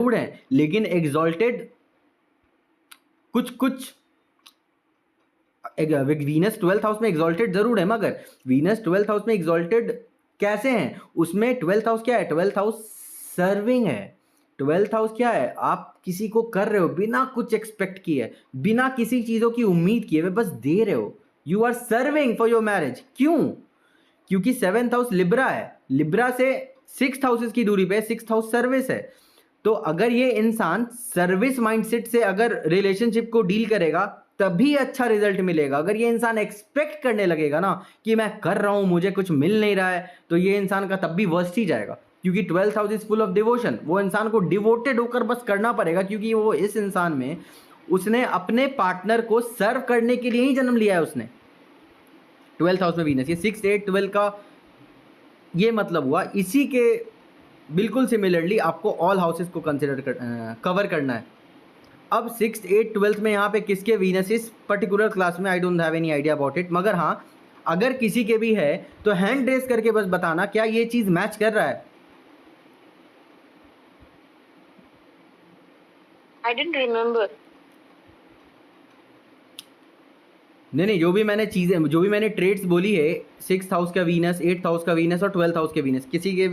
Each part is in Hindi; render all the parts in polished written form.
जरूर है, लेकिन एग्जॉल्टेड कुछ कुछ वीनस 12th हाउस में एग्जॉल्टेड जरूर है, मगर वीनस 12th हाउस में एग्जॉल्टेड कैसे हैं? उसमें 12th हाउस क्या है? 12th हाउस सर्विंग है। 12th हाउस क्या है? आप किसी को कर रहे हो बिना कुछ एक्सपेक्ट किए, बिना किसी चीजों की उम्मीद किए, बस दे रहे हो। You are serving for your marriage. क्यों? क्योंकि 7th हाउस लिब्रा है, लिब्रा से 6th हाउसेस की दूरी पे 6th हाउस सर्विस है। तो अगर ये इंसान सर्विस माइंडसेट से अगर रिलेशनशिप को डील करेगा तभी अच्छा रिजल्ट मिलेगा। अगर ये इंसान एक्सपेक्ट करने लगेगा ना कि मैं कर रहा हूं, मुझे कुछ मिल नहीं रहा है, तो ये इंसान का तब भी वर्स्ट ही जाएगा। क्योंकि 12th house is full of devotion. वो इंसान को डिवोटेड होकर बस करना पड़ेगा, क्योंकि वो इस इंसान में उसने अपने पार्टनर को सर्व करने के लिए ही जन्म लिया है उसने। 12th हाउस में वीनस, ये 6, 8, 12 का ये मतलब हुआ। इसी के बिल्कुल सिमिलरली आपको ऑल हाउसेस को कवर करना है। अब 6th, 8th, 12th में यहाँ पे किसके वीनस इस पर्टिकुलर क्लास में, I don't have any idea about it, मगर हाँ अगर किसी के भी है तो हैंड रेस करके बस बताना क्या ये चीज मैच कर रहा है। I didn't remember. नहीं, जो भी मैंने चीजें, जो भी मैंने ट्रेड्स बोली है, 6th हाउस का वीनस, 8th हाउस का वीनस और 12th हाउस के वीनस, किसी से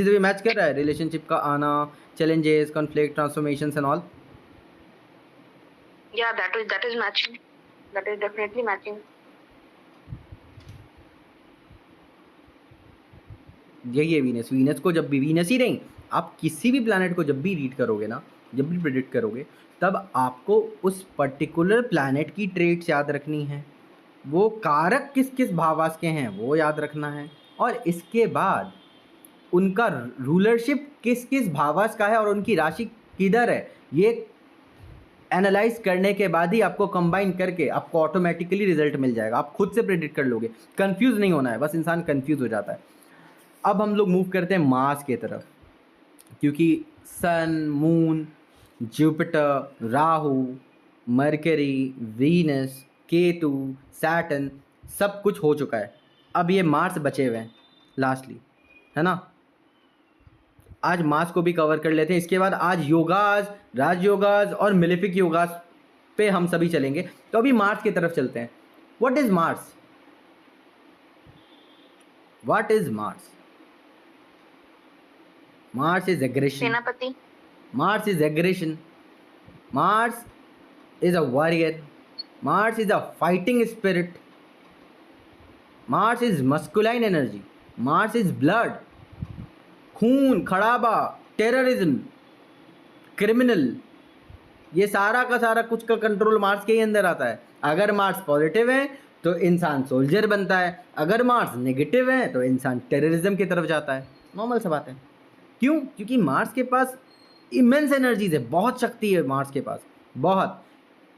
भी मैच कर रहा है? रिलेशनशिप का आना, challenges, conflict, transformation and all. Yeah, that is matching. That is definitely matching. यही है वीनस। वीनस को जब भी, वीनस ही नहीं, आप किसी भी प्लैनेट को जब भी रीड करोगे ना, जब भी प्रेडिक्ट करोगे, तब आपको उस पर्टिकुलर प्लैनेट की ट्रेट्स याद रखनी है, वो कारक किस किस भावास के हैं वो याद रखना है, और इसके बाद उनका रूलरशिप किस किस भावास का है और उनकी राशि किधर है, ये एनालाइज करने के बाद ही आपको कंबाइन करके आपको ऑटोमेटिकली रिजल्ट मिल जाएगा। आप खुद से प्रेडिक्ट कर लोगे, कंफ्यूज नहीं होना है, बस इंसान कंफ्यूज हो जाता है। अब हम लोग मूव करते हैं मार्स के तरफ, क्योंकि sun, moon, Jupiter, Rahu, Mercury, Venus, Ketu, Saturn सब कुछ हो चुका है। अब ये मार्स बचे हुए हैं लास्टली, है ना। आज मार्स को भी कवर कर लेते हैं। इसके बाद आज योगाज, राजयोगाज और मिलेफिक योगाज पे हम सभी चलेंगे। तो अभी मार्स की तरफ चलते हैं। What is Mars? What is Mars? Mars is aggression. सेनापति. Mars is aggression. Mars is a warrior. Mars is a fighting spirit. Mars is masculine energy. Mars is blood. खून खराबा, टेररिज्म, क्रिमिनल, ये सारा का सारा कुछ का कंट्रोल मार्स के ही अंदर आता है। अगर मार्स पॉजिटिव है तो इंसान सोल्जर बनता है, अगर मार्स नेगेटिव है तो इंसान टेररिज्म की तरफ जाता है। नॉर्मल सा बात है। क्यों? क्योंकि मार्स के पास इमेंस एनर्जीज है, बहुत शक्ति है मार्स के पास, बहुत।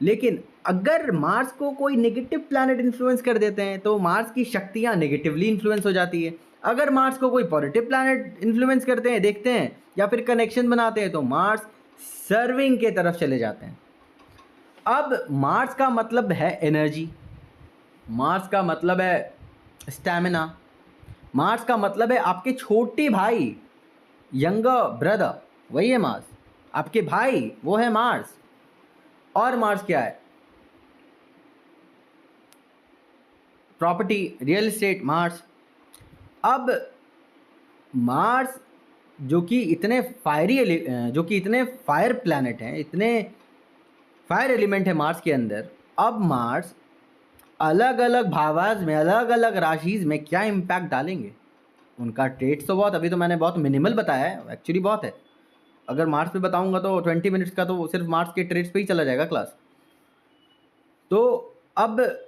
लेकिन अगर मार्स को कोई नेगेटिव प्लैनेट इन्फ्लुएंस कर देते हैं तो मार्स की शक्तियाँ नेगेटिवली इन्फ्लुएंस हो जाती है। अगर मार्स को कोई पॉजिटिव प्लैनेट इन्फ्लुएंस करते हैं, देखते हैं या फिर कनेक्शन बनाते हैं, तो मार्स सर्विंग के तरफ चले जाते हैं। अब मार्स का मतलब है एनर्जी, मार्स का मतलब है स्टैमिना, मार्स का मतलब है आपके छोटे भाई, यंगर ब्रदर, वही है मार्स। आपके भाई वो है मार्स। और मार्स क्या है? Property, real estate, Mars. अब मार्स जो कि इतने फायर प्लैनेट हैं, इतने फायर एलिमेंट है मार्स के अंदर, अब मार्स अलग अलग भावाज में, अलग अलग राशिज में क्या इम्पैक्ट डालेंगे, उनका ट्रेड्स तो बहुत, अभी तो मैंने बहुत मिनिमल बताया है, एक्चुअली बहुत है। अगर मार्स पे बताऊंगा तो 20 मिनट्स का तो सिर्फ मार्स के ट्रेड्स पे ही चला जाएगा क्लास। तो अब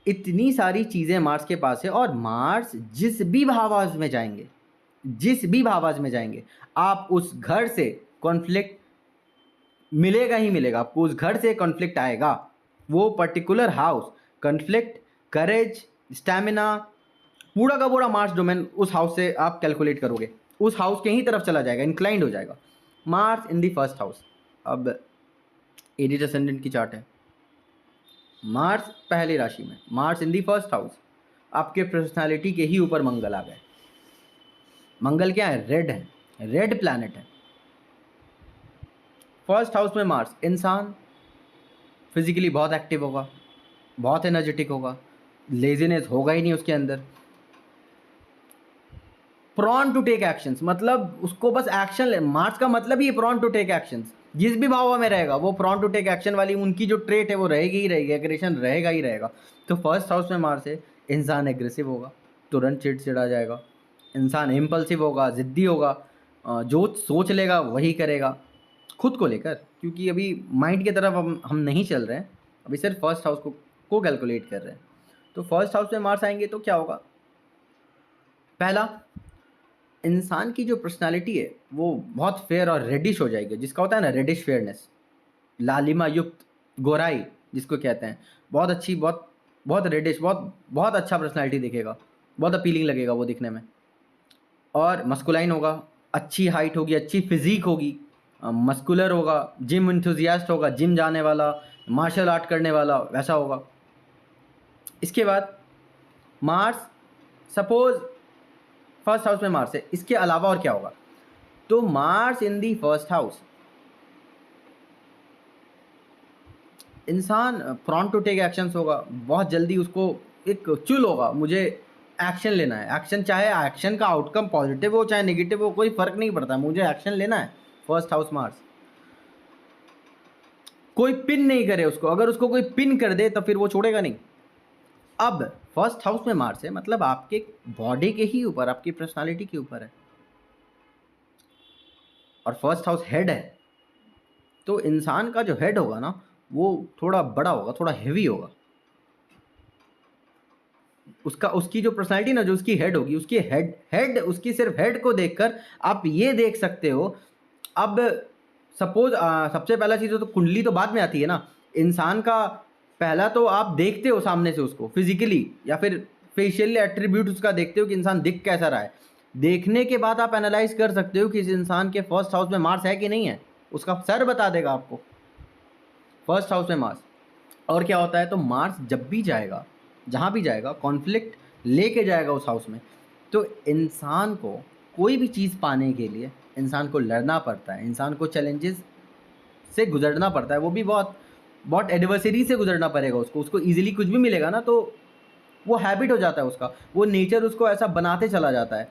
इतनी सारी चीज़ें मार्स के पास है, और मार्स जिस भी भावाज में जाएंगे, जिस भी भावाज में जाएंगे, आप उस घर से कॉन्फ्लिक्ट मिलेगा ही मिलेगा, आपको उस घर से कॉन्फ्लिक्ट आएगा। वो पर्टिकुलर हाउस, कॉन्फ्लिक्ट, करेज, स्टैमिना, पूरा का पूरा मार्स डोमेन उस हाउस से आप कैलकुलेट करोगे, उस हाउस के ही तरफ चला जाएगा, इंक्लाइंड हो जाएगा। Mars in the first house. अब एडिट असेंडेंट की चार्ट है, मार्स पहली राशि में, Mars in the first house, आपके पर्सनालिटी के ही ऊपर मंगल आ गए। मंगल क्या है? रेड है, रेड प्लैनेट है। फर्स्ट हाउस में मार्स, इंसान फिजिकली बहुत एक्टिव होगा, बहुत एनर्जेटिक होगा, लेजीनेस होगा ही नहीं उसके अंदर। प्रॉन टू टेक एक्शंस, मतलब उसको बस एक्शन ले, मार्स का मतलब ही प्रॉन टू टेक एक्शंस। जिस भी भाव में रहेगा वो प्रॉन टू टेक एक्शन वाली उनकी जो ट्रेट है वो रहेगी ही रहेगी, एग्रेशन रहेगा ही रहेगा। तो फर्स्ट हाउस में मार्स है, इंसान एग्रेसिव होगा, तुरंत चिड़चिड़ा जाएगा, इंसान इम्पल्सिव होगा, ज़िद्दी होगा, जो सोच लेगा वही करेगा खुद को लेकर, क्योंकि अभी माइंड की तरफ हम नहीं चल रहे हैं, अभी सिर्फ फर्स्ट हाउस को कैलकुलेट कर रहे हैं। तो फर्स्ट हाउस में मार्स आएंगे तो क्या होगा? पहला, इंसान की जो पर्सनालिटी है वो बहुत फेयर और रेडिश हो जाएगी, जिसका होता है ना रेडिश फेयरनेस, लालिमा युक्त गोराई जिसको कहते हैं, बहुत अच्छी, बहुत बहुत रेडिश, बहुत बहुत अच्छा पर्सनालिटी दिखेगा, बहुत अपीलिंग लगेगा वो दिखने में। और मस्कुलाइन होगा, अच्छी हाइट होगी, अच्छी फिजिक होगी, मस्कुलर होगा, जिम इंथुजियास्ट होगा, जिम जाने वाला, मार्शल आर्ट करने वाला, वैसा होगा। इसके बाद मार्स, सपोज फर्स्ट हाउस में मार्स है, इसके अलावा और क्या होगा? तो Mars in the first house, इंसान प्रॉन टू टेक एक्शंस होगा, बहुत जल्दी उसको एक चुल होगा, मुझे एक्शन लेना है। एक्शन, चाहे एक्शन का आउटकम पॉजिटिव हो चाहे नेगेटिव हो, कोई फर्क नहीं पड़ता, मुझे एक्शन लेना है। फर्स्ट हाउस मार्स, कोई पिन नहीं करे उसको, अगर उसको कोई पिन कर दे तो फिर वो छोड़ेगा नहीं। अब फर्स्ट हाउस में मार्स है, मतलब आपके बॉडी के ही ऊपर, आपकी पर्सनालिटी के ऊपर है, और फर्स्ट हाउस हेड है। तो इंसान का जो हेड होगा ना वो थोड़ा बड़ा होगा, थोड़ा हेवी होगा, उसका, उसकी जो पर्सनालिटी ना, जो उसकी हेड होगी, उसकी हेड उसकी सिर्फ हेड को देखकर आप ये देख सकते हो। अब सपोज सबसे पहला चीज़ तो कुंडली तो बाद में आती है ना, इंसान का पहला तो आप देखते हो सामने से उसको फिजिकली या फिर फेशियल एट्रीब्यूट उसका देखते हो कि इंसान दिख कैसा रहा है। देखने के बाद आप एनालाइज कर सकते हो कि इस इंसान के फर्स्ट हाउस में मार्स है कि नहीं है, उसका सर बता देगा आपको फर्स्ट हाउस में मार्स। और क्या होता है, तो मार्स जब भी जाएगा, जहाँ भी जाएगा, कॉन्फ्लिक्ट लेके जाएगा उस हाउस में। तो इंसान को कोई भी चीज़ पाने के लिए इंसान को लड़ना पड़ता है, इंसान को चैलेंजेस से गुजरना पड़ता है, वो भी बहुत बहुत एडवर्सरी से गुजरना पड़ेगा उसको। उसको ईजिली कुछ भी मिलेगा ना तो वो हैबिट हो जाता है उसका, वो नेचर उसको ऐसा बनाते चला जाता है।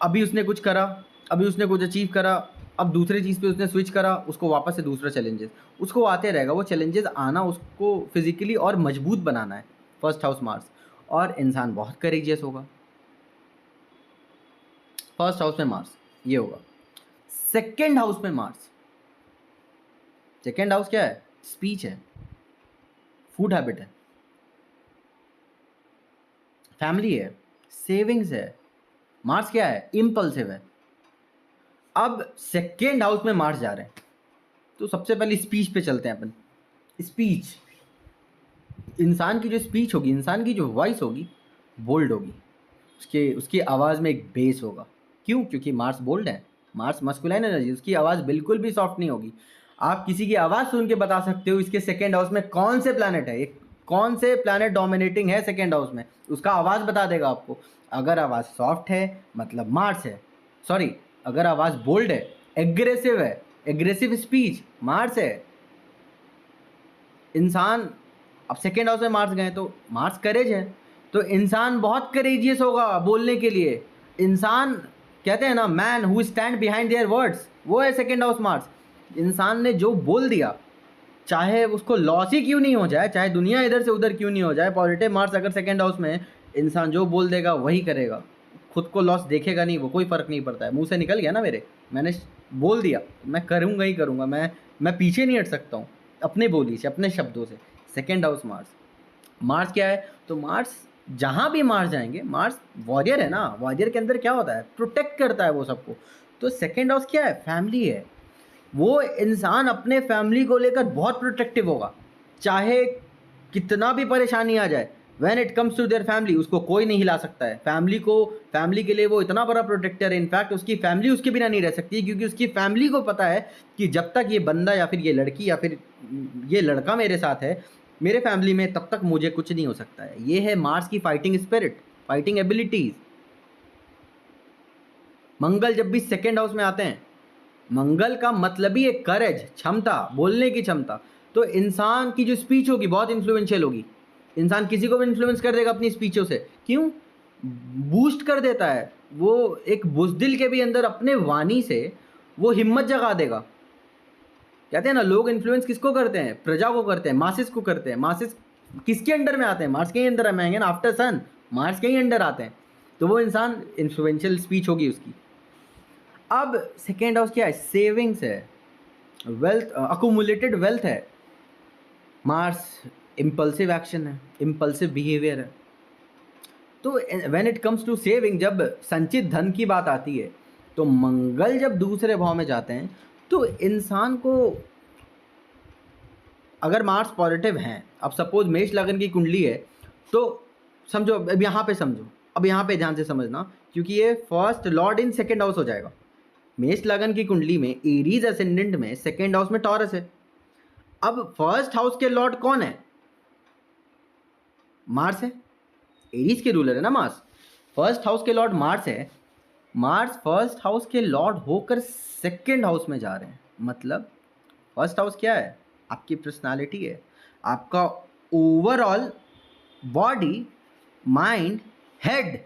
अभी उसने कुछ करा, अभी उसने कुछ अचीव करा, अब दूसरी चीज़ पे उसने स्विच करा, उसको वापस से दूसरा चैलेंजेस उसको आते रहेगा। वो चैलेंजेस आना उसको फिजिकली और मजबूत बनाना है, फर्स्ट हाउस मार्स। और इंसान बहुत करेजियस होगा, फर्स्ट हाउस में मार्स ये होगा। सेकेंड हाउस में मार्स, सेकेंड हाउस क्या है? स्पीच है, फूड हैबिट है, फैमिली है, सेविंग्स है। मार्स क्या है? इम्पल्सिव है। अब सेकेंड हाउस में मार्स जा रहे हैं तो सबसे पहले स्पीच पे चलते हैं अपन। स्पीच, इंसान की जो स्पीच होगी, इंसान की जो वॉइस होगी बोल्ड होगी, उसकी आवाज़ में एक बेस होगा। क्यों? क्योंकि मार्स बोल्ड है, मार्स मस्कुलाइन एनर्जी, उसकी आवाज़ बिल्कुल भी सॉफ्ट नहीं होगी। आप किसी की आवाज़ सुन के बता सकते हो इसके सेकेंड हाउस में कौन से प्लैनेट है, कौन से प्लैनेट डोमिनेटिंग है सेकेंड हाउस में, उसका आवाज़ बता देगा आपको। अगर आवाज़ सॉफ्ट है मतलब मार्स है, सॉरी, अगर आवाज़ बोल्ड है, एग्रेसिव है, एग्रेसिव स्पीच, मार्स है। इंसान, अब सेकेंड हाउस में मार्स गए तो मार्स करेज है, तो इंसान बहुत करेजियस होगा बोलने के लिए। इंसान, कहते हैं ना man who stand behind their words, वो है सेकेंड हाउस मार्स। इंसान ने जो बोल दिया, चाहे उसको लॉस ही क्यों नहीं हो जाए, चाहे दुनिया इधर से उधर क्यों नहीं हो जाए, पॉजिटिव मार्स अगर सेकेंड हाउस में है, इंसान जो बोल देगा वही करेगा, खुद को लॉस देखेगा नहीं, वो कोई फ़र्क नहीं पड़ता है। मुंह से निकल गया ना मेरे, मैंने बोल दिया, मैं करूँगा ही करूँगा, मैं पीछे नहीं हट सकता हूँ अपने बोली से, अपने शब्दों से। सेकेंड हाउस मार्स, मार्स क्या है? तो मार्स, जहाँ भी मार्स जाएंगे, मार्स वॉरियर है ना, वॉरियर के अंदर क्या होता है? प्रोटेक्ट करता है वो सबको। तो सेकेंड हाउस क्या है? फैमिली है। वो इंसान अपने फैमिली को लेकर बहुत प्रोटेक्टिव होगा, चाहे कितना भी परेशानी आ जाए। When it comes to their family, उसको कोई नहीं हिला सकता है। फैमिली के लिए वो इतना बड़ा प्रोटेक्टर है, इनफैक्ट उसकी फैमिली उसके बिना नहीं रह सकती, क्योंकि उसकी फैमिली को पता है कि जब तक ये बंदा या फिर ये लड़की या फिर ये लड़का मेरे साथ है, मेरे फैमिली में, तब तक मुझे कुछ नहीं हो सकता है। ये है मार्स की फाइटिंग स्पिरिट, फाइटिंग एबिलिटीज। मंगल जब भी सेकेंड हाउस में आते हैं मंगल का मतलब ही एक करेज, क्षमता, बोलने की क्षमता। तो इंसान की जो स्पीच होगी बहुत इन्फ्लुएंशियल होगी, इंसान किसी को भी इन्फ्लुएंस कर देगा अपनी स्पीचों से। क्यों? बूस्ट कर देता है वो, एक बुज़दिल के भी अंदर अपने वाणी से वो हिम्मत जगा देगा। कहते हैं ना, लोग इन्फ्लुएंस किसको करते हैं? प्रजा को करते हैं, मासेस को करते हैं। मासेस किसके अंडर में आते हैं? मार्स के ही अंदर में आएंगे ना, आफ्टर सन मार्स के ही अंडर आते हैं। तो वो इंसान इन्फ्लुएंशियल स्पीच होगी उसकी। अब सेकेंड हाउस क्या है? सेविंग्स है, वेल्थ, अकुमुलेटेड वेल्थ है। मार्स इम्पल्सिव एक्शन है, इम्पल्सिव बिहेवियर है। तो when it comes to saving, जब संचित धन की बात आती है, तो मंगल जब दूसरे भाव में जाते हैं तो इंसान को, अगर मार्स पॉजिटिव हैं, अब सपोज मेष लगन की कुंडली है, तो समझो, अब यहाँ पे समझो, अब यहाँ पे ध्यान से समझना, क्योंकि ये first lord in second house हो जाएगा। मेष लगन की कुंडली में एरीज असेंडेंट में सेकेंड हाउस में टॉरस है। अब फर्स्ट हाउस के लॉर्ड कौन है? मार्स है, एरीज के रूलर है ना मार्स। फर्स्ट हाउस के लॉर्ड मार्स है। मार्स फर्स्ट हाउस के लॉर्ड होकर सेकेंड हाउस में जा रहे हैं। मतलब फर्स्ट हाउस क्या है? आपकी पर्सनालिटी है, आपका ओवरऑल बॉडी, माइंड, हेड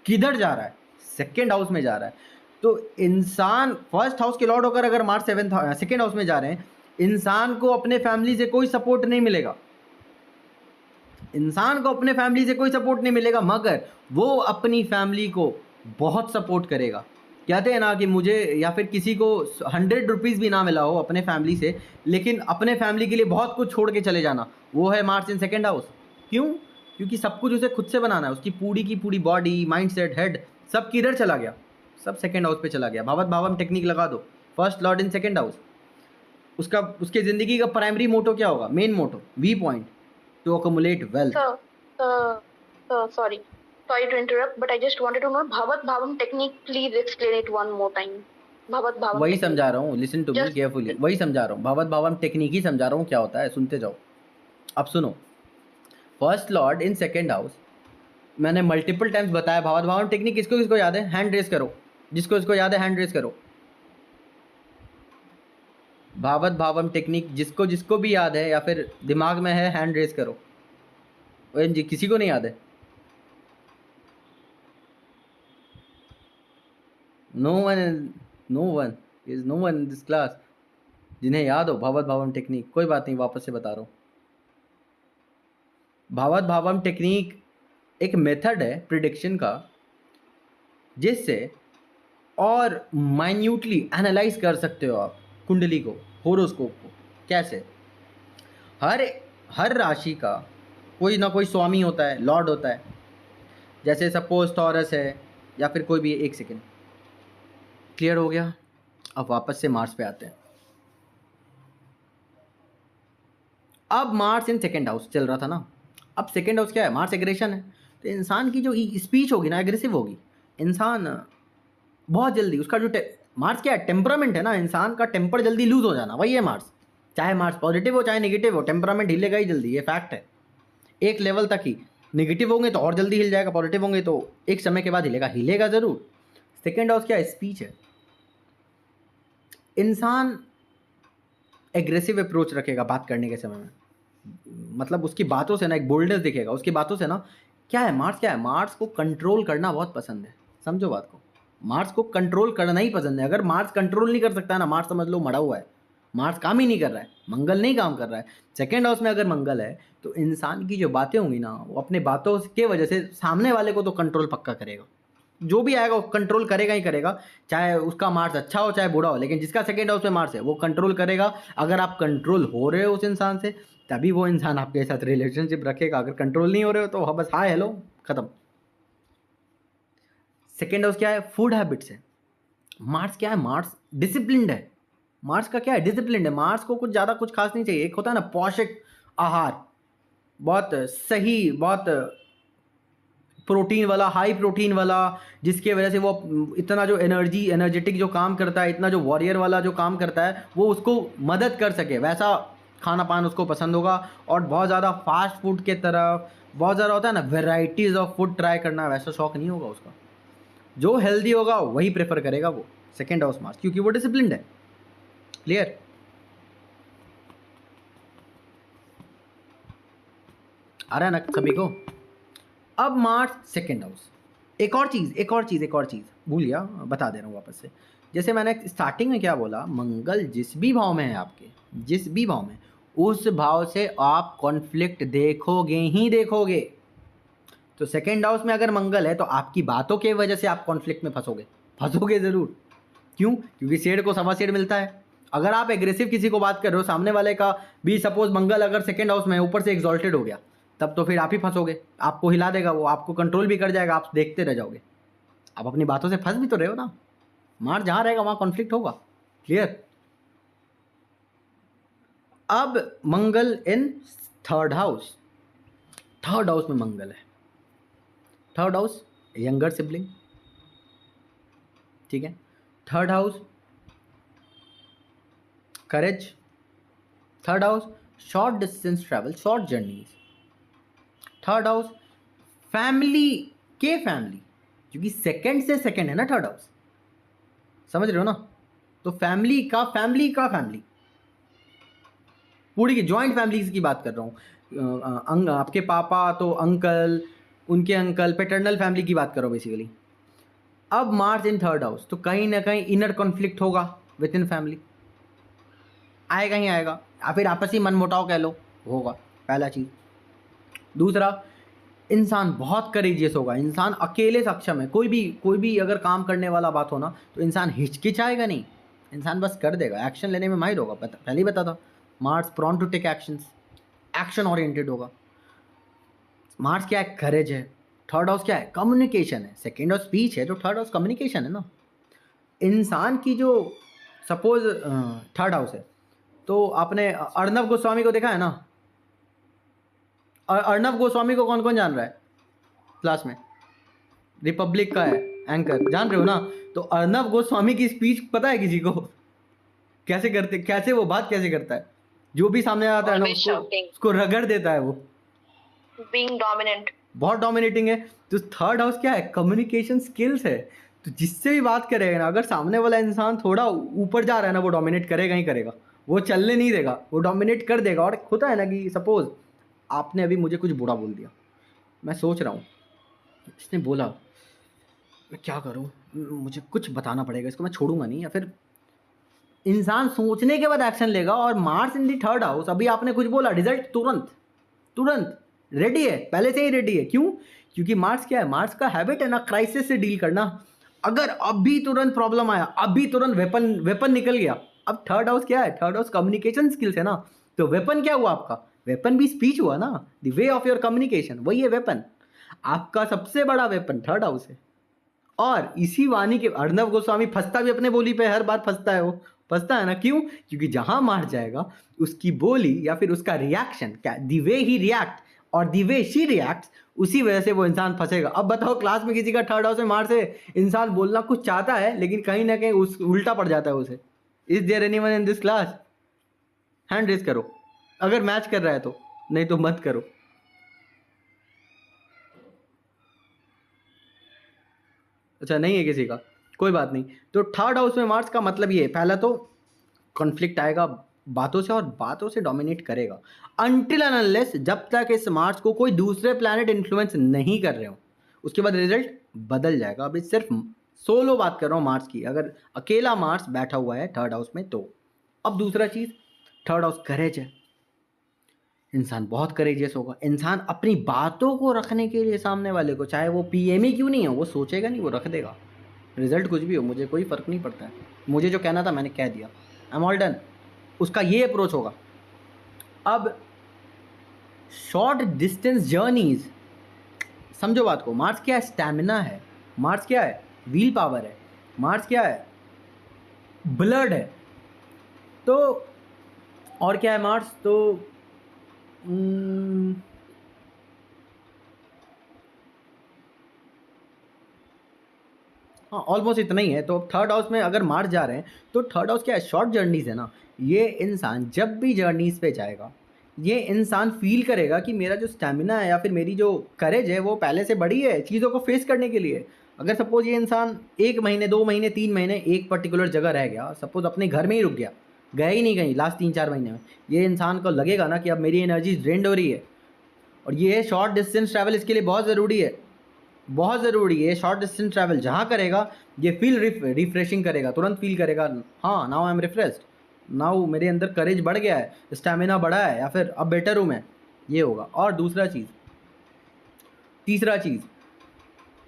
किधर जा रहा है? सेकेंड हाउस में जा रहा है। तो इंसान फर्स्ट हाउस के लॉर्ड होकर अगर मार्च सेकेंड हाउस में जा रहे हैं, इंसान को अपने फैमिली से कोई सपोर्ट नहीं मिलेगा। इंसान को अपने फैमिली से कोई सपोर्ट नहीं मिलेगा, मगर वो अपनी फैमिली को बहुत सपोर्ट करेगा। कहते हैं ना कि मुझे या फिर किसी को 100 रुपीज़ भी ना मिला हो अपने फैमिली से, लेकिन अपने फैमिली के लिए बहुत कुछ छोड़ के चले जाना, वो है मार्च इन सेकेंड हाउस। क्यों? क्योंकि सब कुछ उसे खुद से बनाना है। उसकी पूरी की पूरी बॉडी, माइंडसेट, हेड सब किधर चला गया? सब सेकेंड हाउस पे चला गया। भावत भावम टेक्निक लगा दो, first lord in second house. उसका, उसके ज़िंदगी का प्राइमरी मोटो क्या होगा? Main motto, we point, to accumulate wealth. Sorry to interrupt, but I just wanted to know Bhavat Bhavam technique. Please explain it one more time. Bhavat Bhavam. वही समझा रहा हूँ, लिसन टू मी केयरफुली, वही समझा रहा हूँ। भावत भावम टेक्निक ही समझा रहा हूँ क्या होता है, सुनते जाओ। अब सुनो, first lord in second house, मैंने मल्टीपल टाइम्स बताया। भावत भावम टेक्निक किसको किसको याद है? हैंड रेस करो, जिसको इसको याद है हैंड रेस करो। भावत भावम टेक्निक जिसको जिसको भी याद है या फिर दिमाग में है, हैंड रेस करो। जी, किसी को नहीं याद है? No one is no one in this class जिन्हें याद हो भावत भावम टेक्निक। कोई बात नहीं, वापस से बता रहा हूँ। भावत भावम टेक्निक एक मेथड है प्रिडिक्शन का, जिससे और माइन्यूटली एनालाइज कर सकते हो आप कुंडली को, होरोस्कोप को। कैसे? हर राशि का कोई ना कोई स्वामी होता है, लॉर्ड होता है। जैसे सपोज टॉरस है या फिर कोई भी। एक सेकेंड, क्लियर हो गया? अब वापस से मार्स पे आते हैं। अब मार्स इन सेकेंड हाउस चल रहा था ना, अब सेकेंड हाउस क्या है? मार्स एग्रेशन है। तो इंसान की जो स्पीच होगी ना, एग्रेसिव होगी। इंसान बहुत जल्दी, उसका जो मार्स क्या है? टेम्परामेंट है ना, इंसान का टेम्पर जल्दी लूज हो जाना, वही है मार्स। चाहे मार्स पॉजिटिव हो चाहे नेगेटिव हो, टेम्परामेंट हिलेगा ही जल्दी, ये फैक्ट है। एक लेवल तक ही। नेगेटिव होंगे तो और जल्दी हिल जाएगा, पॉजिटिव होंगे तो एक समय के बाद हिलेगा ज़रूर। सेकेंड हाउस क्या है? स्पीच है। इंसान एग्रेसिव अप्रोच रखेगा बात करने के समय में, मतलब उसकी बातों से ना एक बोल्डनेस दिखेगा उसकी बातों से ना। क्या है मार्स? क्या है? मार्स को कंट्रोल करना बहुत पसंद है। समझो बात को, मार्स को कंट्रोल करना ही पसंद है। अगर मार्स कंट्रोल नहीं कर सकता है ना, मार्स समझ लो मरा हुआ है, मार्स काम ही नहीं कर रहा है, मंगल नहीं काम कर रहा है। सेकेंड हाउस में अगर मंगल है तो इंसान की जो बातें होंगी ना, वो अपने बातों के वजह से सामने वाले को तो कंट्रोल पक्का करेगा। जो भी आएगा वो कंट्रोल करेगा ही करेगा, चाहे उसका मार्स अच्छा हो चाहे बुरा हो। लेकिन जिसका सेकेंड हाउस में मार्स है वो कंट्रोल करेगा। अगर आप कंट्रोल हो रहे हो उस इंसान से, तभी वो इंसान आपके साथ रिलेशनशिप रखेगा। अगर कंट्रोल नहीं हो रहे हो तो बस हाय हेलो खत्म। सेकेंड हाउस क्या है? फूड हैबिट्स है। मार्स क्या है? मार्स डिसिप्लिन्ड है। मार्स का क्या है? डिसिप्लिन्ड है। मार्स को कुछ ज़्यादा कुछ खास नहीं चाहिए। एक होता है ना पौष्टिक आहार, बहुत सही, बहुत प्रोटीन वाला, हाई प्रोटीन वाला, जिसके वजह से वो इतना जो एनर्जेटिक जो काम करता है, इतना जो वॉरियर वाला जो काम करता है, वो उसको मदद कर सके, वैसा खाना पान उसको पसंद होगा। और बहुत ज़्यादा फास्ट फूड के तरफ, बहुत ज़्यादा होता है ना वेराइटीज़ ऑफ फूड ट्राई करना, वैसा शौक नहीं होगा उसका। जो हेल्दी होगा वही प्रेफर करेगा वो। सेकेंड हाउस मार्स, क्योंकि वो डिसिप्लिन्ड है। क्लियर? आ रहा है ना सभी को? अब मार्स सेकेंड हाउस, एक और चीज़ भूल गया, बता दे रहा हूँ वापस से। जैसे मैंने स्टार्टिंग में क्या बोला, मंगल जिस भी भाव में है आपके, जिस भी भाव में, उस भाव से आप कॉन्फ्लिक्ट देखोगे ही देखोगे। तो सेकेंड हाउस में अगर मंगल है तो आपकी बातों के वजह से आप कॉन्फ्लिक्ट में फंसोगे ज़रूर। क्यों? क्योंकि शेर को सवा शेर मिलता है। अगर आप एग्रेसिव किसी को बात कर रहे हो, सामने वाले का भी सपोज मंगल अगर सेकेंड हाउस में है, ऊपर से एग्जॉल्टेड हो गया, तब तो फिर आप ही फंसोगे, आपको हिला देगा वो, आपको कंट्रोल भी कर जाएगा, आप देखते रह जाओगे। आप अपनी बातों से फंस भी तो रहे हो ना। मार जहां रहेगा वहां कॉन्फ्लिक्ट होगा। क्लियर? अब Mangal in third house, third house में मंगल है। थर्ड हाउस यंगर सिबलिंग, ठीक है। Third house courage, third house short distance travel, short journeys, third house family, क्योंकि सेकंड से सेकंड है ना थर्ड हाउस, समझ रहे हो ना? तो फैमिली पूरी की जॉइंट फैमिलीज की बात कर रहा हूँ। आपके पापा तो अंकल, उनके अंकल, पैटर्नल फैमिली की बात कर रहा हूँ बेसिकली। अब मार्स इन थर्ड हाउस, तो कहीं ना कहीं इनर कॉन्फ्लिक्ट होगा विद इन फैमिली, आएगा ही आएगा, या फिर आपसी मनमुटाव कह लो, होगा, पहला चीज़। दूसरा, इंसान बहुत करेजियस होगा, इंसान अकेले सक्षम है। कोई भी अगर काम करने वाला बात हो ना, तो इंसान हिचकिचाएगा नहीं, इंसान बस कर देगा, एक्शन लेने में माहिर होगा। पहले ही बता था, Mars prone to take actions, action oriented होगा। मार्स क्या है? करेज है। थर्ड हाउस क्या है? कम्युनिकेशन है। सेकेंड हाउस स्पीच है, तो थर्ड हाउस कम्युनिकेशन है ना। इंसान की जो सपोज थर्ड हाउस है, तो आपने अर्नब गोस्वामी को देखा है ना? अर्नब गोस्वामी को कौन कौन जान रहा है क्लास में? रिपब्लिक का है एंकर, जान रहे हो ना? तो अर्नब गोस्वामी की स्पीच पता है किसी को? कैसे वो बात कैसे करता है? जो भी सामने आता है ना, उसको रगड़ देता है वो। Being dominant. बहुत डोमिनेटिंग है। तो थर्ड हाउस क्या है? कम्युनिकेशन स्किल्स है। तो जिससे भी बात करेगा ना, अगर सामने वाला इंसान थोड़ा ऊपर जा रहा है ना, वो डोमिनेट करेगा ही करेगा, वो चलने नहीं देगा, वो डोमिनेट कर देगा। और होता है ना कि सपोज आपने अभी मुझे कुछ बुरा बोल दिया, मैं सोच रहा हूँ इसने बोला, मैं क्या करूँ, मुझे कुछ बताना पड़ेगा इसको, मैं छोड़ूंगा नहीं, या फिर इंसान सोचने के बाद एक्शन लेगा। और Mars in the third house, अभी आपने कुछ बोला, रिजल्ट तुरंत रेडी है, पहले से ही रेडी है। क्यों? क्योंकि मार्स क्या है? मार्स का हैबिट है ना क्राइसिस से डील करना। अगर अभी तुरंत प्रॉब्लम आया, अभी तुरंत वेपन निकल गया। अब थर्ड हाउस क्या है? थर्ड हाउस कम्युनिकेशन स्किल्स है ना। तो वेपन क्या हुआ आपका? वेपन भी स्पीच हुआ ना, the way of your communication, वही है वेपन। आपका सबसे बड़ा वेपन थर्ड हाउस है। और इसी वाणी के अर्नब गोस्वामी फंसता भी अपने बोली पे, हर बार फंसता है, वो फंसता है ना। क्यों? क्योंकि जहां मार जाएगा, उसकी बोली या फिर उसका रिएक्शन, क्या द वे ही रिएक्ट और द वे शी रिएक्ट, उसी वजह से वो इंसान फंसेगा। अब बताओ, क्लास में किसी का थर्ड हाउस में मार से इंसान बोलना कुछ चाहता है, लेकिन कहीं ना कहीं उस उल्टा पड़ जाता है उसे। Is there anyone in this class? Hand raise करो अगर मैच कर रहा है तो, नहीं तो मत करो। अच्छा, नहीं है किसी का, कोई बात नहीं। तो थर्ड हाउस में मार्स का मतलब ये है, पहला तो कॉन्फ्लिक्ट आएगा बातों से, और बातों से डोमिनेट करेगा अनटिल एंड अनलेस, जब तक इस मार्स को कोई दूसरे प्लैनेट इन्फ्लुएंस नहीं कर रहे हो, उसके बाद रिजल्ट बदल जाएगा। अभी सिर्फ सोलो बात कर रहा हूँ मार्स की, अगर अकेला मार्स बैठा हुआ है थर्ड हाउस में तो। अब दूसरा चीज़, थर्ड हाउस करेज है। इंसान बहुत करेजियस होगा, इंसान अपनी बातों को रखने के लिए सामने वाले को, चाहे वो पीएम ही क्यों नहीं हो, वो सोचेगा नहीं, वो रख देगा। रिजल्ट कुछ भी हो, मुझे कोई फ़र्क नहीं पड़ता है, मुझे जो कहना था मैंने कह दिया, आई एम ऑल डन। उसका ये अप्रोच होगा। अब शॉर्ट डिस्टेंस जर्नीज, समझो बात को, मार्स क्या है? स्टैमिना है। मार्स क्या है? व्हील पावर है। मार्स क्या है? ब्लड है। तो और क्या है मार्स? तो हाँ, ऑलमोस्ट इतना ही है। तो थर्ड हाउस में अगर मार्स जा रहे हैं, तो थर्ड हाउस क्या है? शॉर्ट जर्नीज है ना। ये इंसान जब भी जर्नीज पे जाएगा, ये इंसान फील करेगा कि मेरा जो स्टैमिना है या फिर मेरी जो करेज है वो पहले से बड़ी है चीज़ों को फेस करने के लिए। अगर सपोज ये इंसान 1 महीने 2 महीने 3 महीने एक पर्टिकुलर जगह रह गया, सपोज अपने घर में ही रुक गया ही नहीं कहीं लास्ट 3-4 महीने में, ये इंसान को लगेगा ना कि अब मेरी एनर्जी ड्रेन्ड हो रही है। और ये शॉर्ट डिस्टेंस ट्रैवल इसके लिए बहुत ज़रूरी है, बहुत ज़रूरी है। शॉर्ट डिस्टेंस ट्रैवल जहाँ करेगा ये फील रिफ्रेशिंग करेगा, तुरंत फील करेगा, हाँ now I am refreshed, now मेरे अंदर करेज बढ़ गया है, स्टैमिना बढ़ा है, या फिर अब बेटर हूँ मैं, ये होगा। और तीसरा चीज़,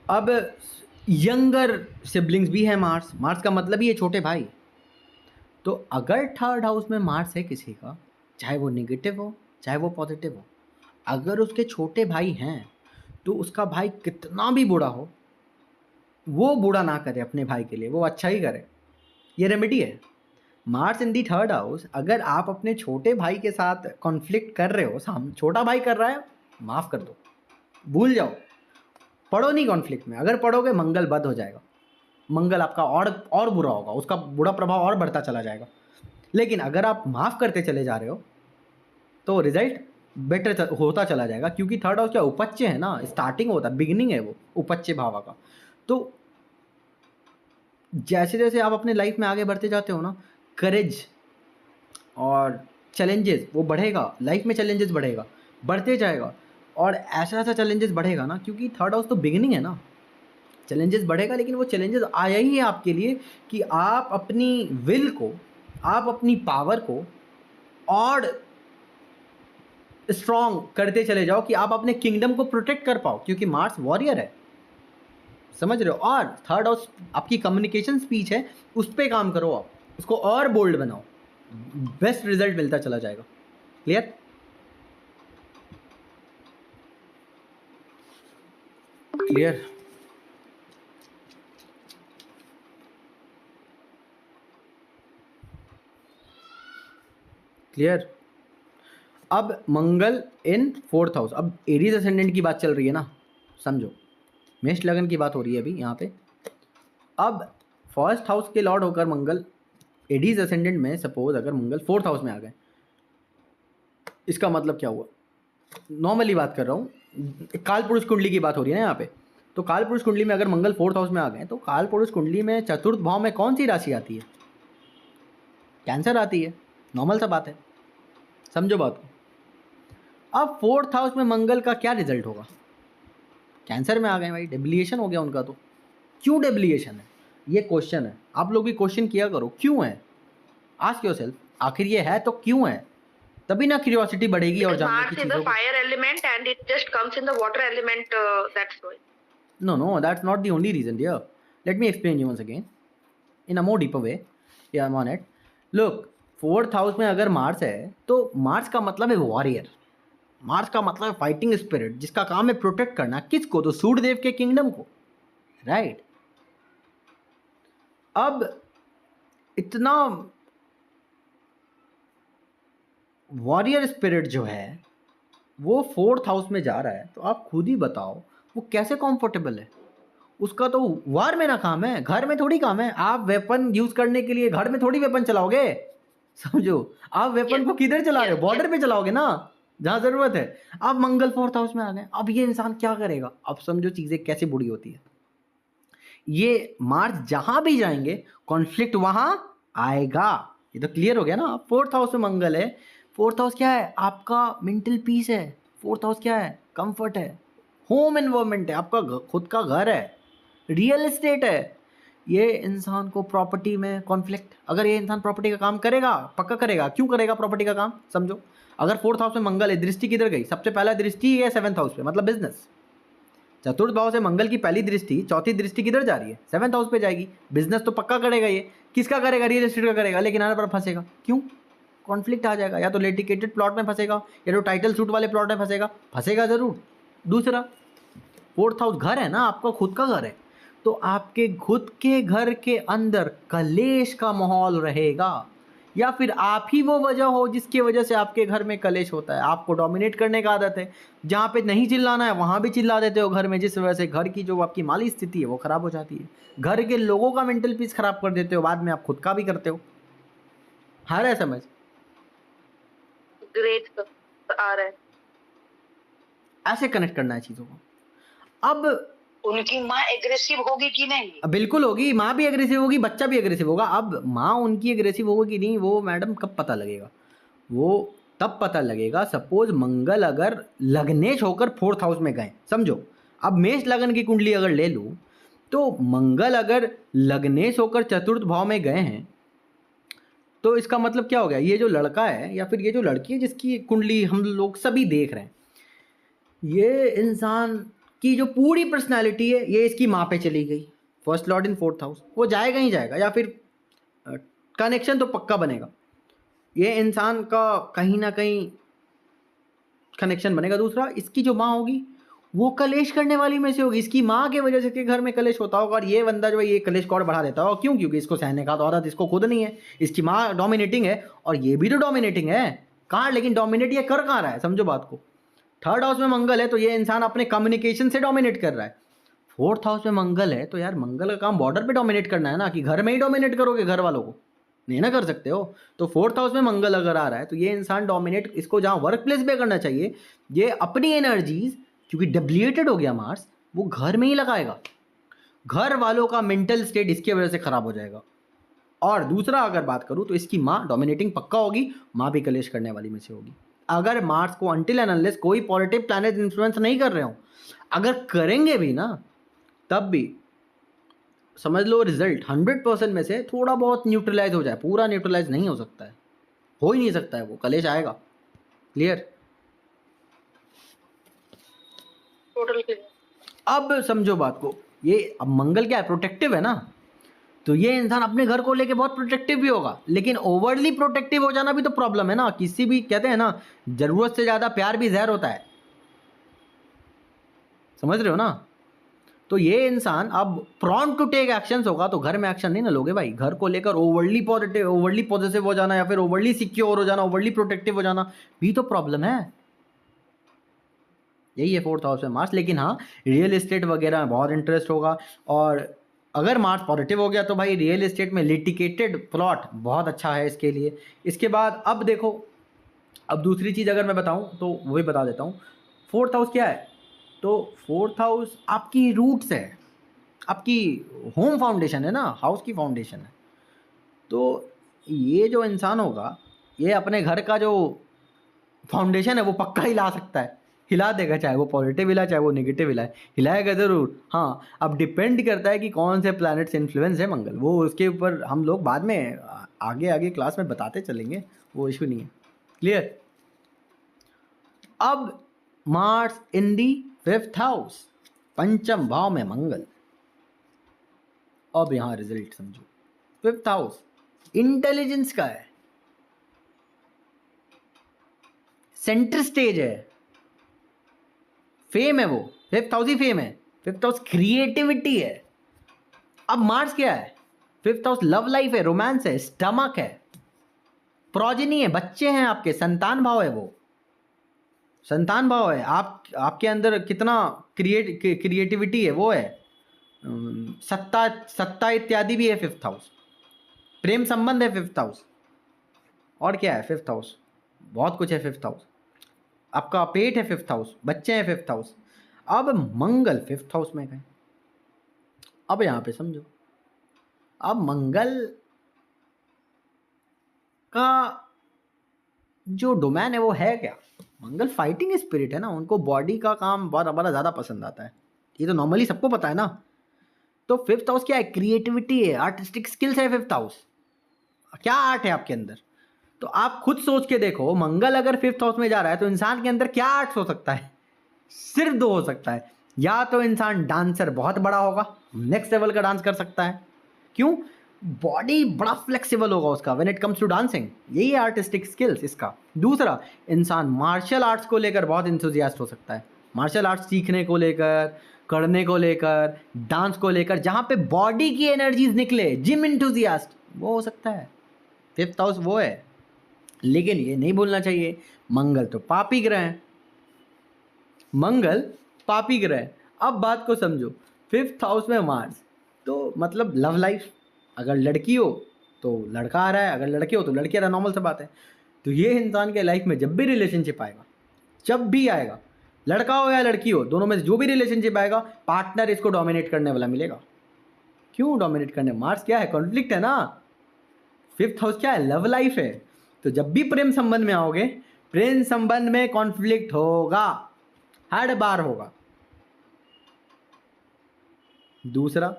अब यंगर सिबलिंग्स भी हैं मार्स, मार्स का मतलब ही है छोटे भाई। तो अगर थर्ड हाउस में मार्स है किसी का, चाहे वो नेगेटिव हो चाहे वो पॉजिटिव हो, अगर उसके छोटे भाई हैं तो उसका भाई कितना भी बुरा हो, वो बुरा ना करे अपने भाई के लिए, वो अच्छा ही करे। ये रेमेडी है। Mars in the third house, अगर आप अपने छोटे भाई के साथ कॉन्फ्लिक्ट कर रहे हो, छोटा भाई कर रहा है, माफ़ कर दो, भूल जाओ, पढ़ो नहीं कॉन्फ्लिक्ट में। अगर पढ़ोगे मंगल बद हो जाएगा, मंगल आपका और बुरा होगा, उसका बुरा प्रभाव और बढ़ता चला जाएगा। लेकिन अगर आप माफ़ करते चले जा रहे हो तो रिजल्ट बेटर होता चला जाएगा, क्योंकि थर्ड हाउस क्या उपच्य है ना, स्टार्टिंग होता है, बिगिनिंग है वो उपच्य भाव का। तो जैसे जैसे आप अपने लाइफ में आगे बढ़ते जाते हो ना, करेज और चैलेंजेस वो बढ़ेगा, लाइफ में चैलेंजेस बढ़ेगा, बढ़ते जाएगा। और ऐसा ऐसा चैलेंजेस बढ़ेगा ना, क्योंकि थर्ड हाउस तो बिगिनिंग है ना, चैलेंजेस बढ़ेगा। लेकिन वो चैलेंजेस आया ही है आपके लिए कि आप अपनी विल को, आप अपनी पावर को और स्ट्रॉन्ग करते चले जाओ, कि आप अपने किंगडम को प्रोटेक्ट कर पाओ, क्योंकि मार्स वॉरियर है, समझ रहे हो। और थर्ड हाउस आपकी कम्युनिकेशन स्पीच है, उस पर काम करो, आप उसको और बोल्ड बनाओ, बेस्ट रिजल्ट मिलता चला जाएगा। क्लियर? क्लियर? क्लियर? अब मंगल इन 4th हाउस, अब एरीज असेंडेंट की बात चल रही है ना, समझो, मेष लगन की बात हो रही है अभी यहाँ पे। अब फर्स्ट हाउस के लॉर्ड होकर मंगल एडीज असेंडेंट में, सपोज अगर मंगल 4th हाउस में आ गए, इसका मतलब क्या हुआ? नॉर्मली बात कर रहा हूँ, काल पुरुष कुंडली की बात हो रही है ना यहाँ पे। तो काल पुरुष कुंडली में अगर मंगल 4th हाउस में आ गए, तो काल पुरुष कुंडली में चतुर्थ भाव में कौन सी राशि आती है? कैंसर आती है, नॉर्मल सा बात है, समझो बात को। अब 4th हाउस में मंगल का क्या रिजल्ट होगा? कैंसर में आ गए भाई, डेबिलिएशन हो गया उनका। तो क्यों डेबिलिएशन है, ये क्वेश्चन है। आप लोग भी क्वेश्चन किया करो, क्यों है, आस्क योरसेल्फ, आखिर ये है तो क्यों है, तभी ना क्यूरियोसिटी बढ़ेगी और जानने की Mars is चीज़ों the को। fire element and it just comes in the water element. That's why. No, that's not the only reason, dear. Let me explain you once again in a more deeper way. Yeah, I'm on it. Look, 4th house में अगर मार्स है, तो मार्स का मतलब है वॉरियर, मार्स का मतलब है फाइटिंग स्पिरिट, जिसका काम है प्रोटेक्ट करना, किसको? तो सूर्यदेव के किंगडम को, राइट। अब इतना वॉरियर स्पिरिट जो है वो 4th हाउस में जा रहा है, तो आप खुद ही बताओ वो कैसे कंफर्टेबल है। उसका तो वार में ना काम है, घर में थोड़ी काम है। आप वेपन यूज करने के लिए घर में थोड़ी वेपन चलाओगे, समझो। आप वेपन को किधर चला रहे हो? बॉर्डर पे चलाओगे ना, जहां जरूरत है। अब मंगल 4th हाउस में आ गए, अब ये इंसान क्या करेगा? अब समझो चीजें कैसे बुरी होती है। ये मार्स जहां भी जाएंगे कॉन्फ्लिक्ट वहां आएगा, ये तो क्लियर हो गया ना। 4th हाउस में मंगल है, 4th हाउस क्या है? आपका मेंटल पीस है। 4th हाउस क्या है? कंफर्ट है, होम एनवायरमेंट है, आपका खुद का घर है, रियल एस्टेट है। ये इंसान को प्रॉपर्टी में कॉन्फ्लिक्ट, अगर ये इंसान प्रॉपर्टी का काम करेगा, पक्का करेगा। क्यों करेगा प्रॉपर्टी का काम? समझो, अगर 4th हाउस में मंगल है, दृष्टि किधर गई? सबसे पहला दृष्टि है 7th हाउस पे, मतलब बिजनेस। चतुर्थ भाव से मंगल की पहली दृष्टि, चौथी दृष्टि किधर जा रही है? 7th हाउस पे जाएगी। बिजनेस तो पक्का करेगा, ये किसका करेगा? रियल एस्टेट का करेगा। लेकिन आने पर फंसेगा, क्यों? कॉन्फ्लिक्ट आ जाएगा, या तो लिटिगेटेड प्लॉट में फंसेगा, या तो टाइटल सूट वाले प्लॉट में फंसेगा जरूर। दूसरा, 4th हाउस घर है ना, आपका खुद का घर है, तो आपके खुद के घर के अंदर कलेश का माहौल रहेगा, या फिर आप ही वो वजह हो जिसकी वजह से आपके घर में कलेश होता है। आपको डोमिनेट करने का आदत है, जहाँ पे नहीं चिल्लाना है वहाँ भी चिल्ला देते हो घर में, जिस वजह से घर की जो आपकी माली स्थिति है वो खराब हो जाती है। घर के लोगों का मेंटल पीस खराब कर देते हो, बाद में आप खुद का भी करते हो। आ रहा है समझ? Great sir. आ रहा है। ऐसे कनेक्ट करना है चीज़ों को। अब उनकी माँ एग्रेसिव होगी कि नहीं? अब बिल्कुल होगी, माँ भी एग्रेसिव होगी, बच्चा भी एग्रेसिव होगा। अब माँ उनकी एग्रेसिव होगी कि नहीं, वो मैडम कब पता लगेगा? वो तब पता लगेगा सपोज मंगल अगर लग्नेश होकर 4th हाउस में गए, समझो। अब मेष लगन की कुंडली अगर ले लूँ, तो मंगल अगर लग्नेश होकर 4th भाव में गए हैं, तो इसका मतलब क्या हो गया? ये जो लड़का है या फिर ये जो लड़की है जिसकी कुंडली हम लोग सभी देख रहे हैं, ये इंसान की जो पूरी पर्सनालिटी है ये इसकी माँ पे चली गई। फर्स्ट लॉर्ड इन 4th हाउस, वो जाएगा ही जाएगा, या फिर कनेक्शन तो पक्का बनेगा। ये इंसान का कहीं ना कहीं कनेक्शन बनेगा। दूसरा, इसकी जो माँ होगी वो कलेश करने वाली में से होगी। इसकी माँ के वजह से के घर में कलेश होता होगा, और ये बंदा जो है ये कलेश को और बढ़ा देता होगा। क्यों? क्योंकि इसको सहने का तो आदत इसको खुद नहीं है। इसकी माँ डोमिनेटिंग है और ये भी तो डोमिनेटिंग है। कहाँ? लेकिन डोमिनेट ये कर कहाँ रहा है? समझो बात को। 3rd हाउस में मंगल है तो ये इंसान अपने कम्युनिकेशन से डोमिनेट कर रहा है। 4th हाउस में मंगल है तो यार मंगल का काम बॉर्डर पे डोमिनेट करना है ना, कि घर में ही डोमिनेट करोगे घर वालों को? नहीं ना कर सकते हो। तो 4th हाउस में मंगल अगर आ रहा है तो ये इंसान डोमिनेट, इसको जहाँ वर्क प्लेस पे करना चाहिए, ये अपनी एनर्जीज, क्योंकि डब्लिएटेड हो गया मार्स, वो घर में ही लगाएगा। घर वालों का मेंटल स्टेट इसकी वजह से खराब हो जाएगा। और दूसरा अगर बात करूँ तो इसकी माँ डोमिनेटिंग पक्का होगी, माँ भी कलेश करने वाली में से होगी। अगर मार्स को अनटिल एंड अनलेस कोई पॉजिटिव प्लैनेट इन्फ्लुएंस नहीं कर रहे हो, अगर करेंगे भी ना, तब भी समझ लो रिजल्ट 100% में से थोड़ा बहुत न्यूट्रलाइज हो जाए, पूरा न्यूट्रलाइज नहीं हो सकता है, हो ही नहीं सकता है, वो कलेश आएगा। क्लियर? Total clear. अब समझो बात को, ये अब मंगल क्या है? प्रोटेक्टिव है ना, तो ये इंसान अपने घर को लेके बहुत प्रोटेक्टिव भी होगा। लेकिन ओवरली प्रोटेक्टिव हो जाना भी तो प्रॉब्लम है ना। किसी भी, कहते हैं ना, जरूरत से ज्यादा प्यार भी जहर होता है। समझ रहे हो ना? तो ये इंसान अब प्रॉन्ट टू टेक एक्शंस होगा, तो घर में एक्शन नहीं ना लोगे भाई। घर को लेकर ओवरली पॉजिटिव, ओवरली पॉजिटिव हो जाना, या फिर ओवरली सिक्योर हो जाना, ओवरली प्रोटेक्टिव हो जाना भी तो प्रॉब्लम है। यही है 4th हाउस में मार्स। लेकिन हाँ, रियल एस्टेट वगैरह में बहुत इंटरेस्ट होगा। और अगर मार्स पॉजिटिव हो गया तो भाई रियल एस्टेट में लिटिकेटेड प्लॉट बहुत अच्छा है इसके लिए। इसके बाद अब देखो, अब दूसरी चीज़ अगर मैं बताऊं तो वो भी बता देता हूँ। 4th हाउस क्या है? तो 4th हाउस आपकी रूट्स है, आपकी होम फाउंडेशन है ना, हाउस की फाउंडेशन है। तो ये जो इंसान होगा, ये अपने घर का जो फाउंडेशन है वो पक्का हिला सकता है, हिला देगा, चाहे वो पॉजिटिव हिलाए चाहे वो नेगेटिव हिलाए, हिलाएगा ज़रूर। हाँ, अब डिपेंड करता है कि कौन से प्लैनेट से इन्फ्लुएंस है मंगल, वो उसके ऊपर हम लोग बाद में आगे आगे क्लास में बताते चलेंगे, वो इशू नहीं है। क्लियर? अब Mars in the 5th house, पंचम भाव में मंगल। अब यहां रिजल्ट समझो। 5th हाउस इंटेलिजेंस का है, सेंटर स्टेज है, फेम है, वो 5th हाउस ही फेम है। 5th हाउस क्रिएटिविटी है। अब मार्स क्या है? 5th हाउस लव लाइफ है, रोमांस है, स्टमक है, प्रोजेनी है, बच्चे हैं आपके, संतान भाव है वो, संतान भाव है। आपके अंदर कितना क्रिएटिविटी है वो है, सत्ता सत्ता इत्यादि भी है 5th हाउस, प्रेम संबंध है 5th हाउस। और क्या है 5th हाउस? बहुत कुछ है 5th हाउस। आपका पेट है 5th हाउस, बच्चे हैं 5th हाउस। अब मंगल 5th हाउस में गए। अब यहां पे समझो, अब मंगल का जो डोमेन है वो है क्या? मंगल फाइटिंग स्पिरिट है ना, उनको बॉडी का काम बहुत बड़ा ज़्यादा पसंद आता है, ये तो नॉर्मली सबको पता है ना। तो 5th हाउस क्या है? क्रिएटिविटी है, आर्टिस्टिक स्किल्स है 5th हाउस। क्या आर्ट है आपके अंदर? तो आप खुद सोच के देखो, मंगल अगर 5th हाउस में जा रहा है तो इंसान के अंदर क्या आर्ट्स हो सकता है? सिर्फ दो हो सकता है। या तो इंसान डांसर बहुत बड़ा होगा, नेक्स्ट लेवल का डांस कर सकता है। क्यों? बॉडी बड़ा फ्लेक्सिबल होगा उसका when it comes to dancing, यही है आर्टिस्टिक स्किल्स इसका। दूसरा, इंसान मार्शल आर्ट्स को लेकर बहुत इंथुजियास्ट हो सकता है, मार्शल आर्ट्स सीखने को लेकर, करने को लेकर, डांस को लेकर, जहाँ पे बॉडी की एनर्जीज निकले, जिम इंथुजियास्ट वो हो सकता है। 5th हाउस वो है। लेकिन ये नहीं भूलना चाहिए, मंगल तो पापी ग्रह है, मंगल पापी ग्रह है। अब बात को समझो, 5th हाउस में मार्स, तो मतलब लव लाइफ, अगर लड़की हो तो लड़का आ रहा है, अगर लड़के हो तो लड़की आ रहा है, नॉर्मल सा बात है। तो ये इंसान के लाइफ में जब भी रिलेशनशिप आएगा, जब भी आएगा, लड़का हो या लड़की हो, दोनों में से जो भी रिलेशनशिप आएगा पार्टनर इसको डोमिनेट करने वाला मिलेगा। क्यों डोमिनेट करने? मार्स क्या है? कॉन्फ्लिक्ट है ना। फिफ्थ हाउस क्या है? लव लाइफ है। तो जब भी प्रेम संबंध में आओगे, प्रेम संबंध में कॉन्फ्लिक्ट होगा, हर बार होगा। दूसरा,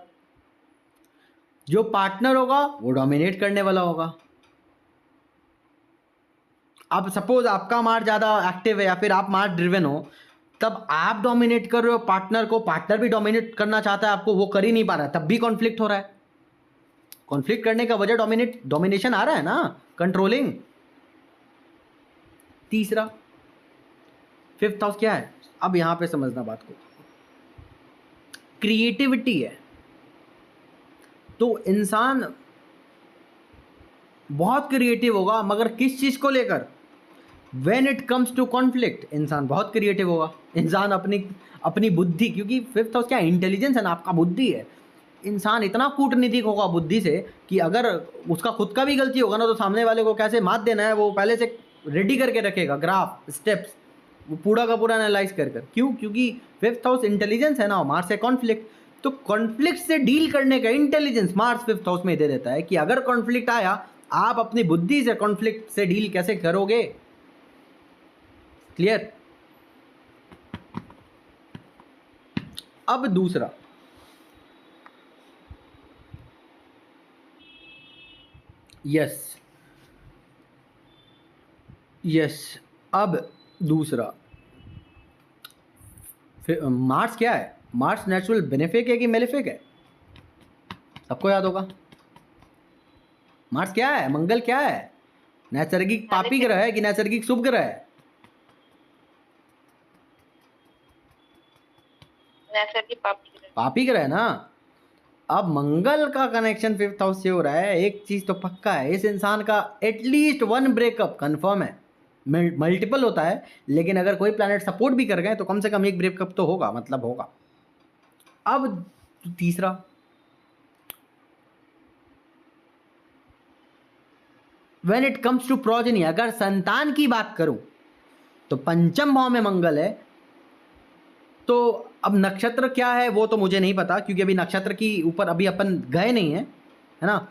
जो पार्टनर होगा वो डोमिनेट करने वाला होगा। अब सपोज आपका मार्स ज़्यादा एक्टिव है या फिर आप मार्स ड्रिवन हो, तब आप डोमिनेट कर रहे हो पार्टनर को, पार्टनर भी डोमिनेट करना चाहता है आपको, वो कर ही नहीं पा रहा है, तब भी कॉन्फ्लिक्ट हो रहा है। कॉन्फ्लिक्ट करने का वजह डोमिनेशन आ रहा है ना, कंट्रोलिंग। तीसरा, फिफ्थ हाउस क्या है? अब यहां पे समझना बात को, क्रिएटिविटी है। तो इंसान बहुत क्रिएटिव होगा, मगर किस चीज को लेकर? When it comes to conflict इंसान बहुत क्रिएटिव होगा। इंसान अपनी बुद्धि, क्योंकि फिफ्थ हाउस क्या है? इंटेलिजेंस है ना, आपका बुद्धि है। इंसान इतना कूटनीतिक होगा बुद्धि से कि अगर उसका खुद का भी गलती होगा ना, तो सामने वाले को कैसे मात देना है वो पहले से रेडी करके रखेगा, ग्राफ, स्टेप्स, वो पूरा का पूरा एनालाइज कर क्यों? क्योंकि फिफ्थ हाउस इंटेलिजेंस है ना, मार्स है कॉन्फ्लिक्ट। तो कॉन्फ्लिक्ट से डील करने का इंटेलिजेंस मार्स फिफ्थ हाउस में दे देता है कि अगर कॉन्फ्लिक्ट आया, आप अपनी बुद्धि से कॉन्फ्लिक्ट से डील कैसे करोगे। क्लियर? अब दूसरा, यस, अब दूसरा, मार्स क्या है? मार्स नेचुरल बेनिफिक है कि मेलेफिक है? सबको याद होगा। मार्स क्या है? मंगल क्या है? नैसर्गिक पापी ग्रह है कि नैसर्गिक शुभ ग्रह है? नैसर्गिक पापी ग्रह है ना। अब मंगल का कनेक्शन फिफ्थ हाउस से हो रहा है, एक चीज तो पक्का है, इस इंसान का एटलीस्ट वन ब्रेकअप कंफर्म है। मल्टीपल होता है, लेकिन अगर कोई प्लैनेट सपोर्ट भी कर गए तो कम से कम एक ब्रेकअप तो होगा, मतलब होगा। अब तीसरा, when it comes to progeny, अगर संतान की बात करूं तो पंचम भाव में मंगल है। तो अब नक्षत्र क्या है वो तो मुझे नहीं पता, क्योंकि अभी नक्षत्र की ऊपर अभी अपन गए नहीं है, है ना।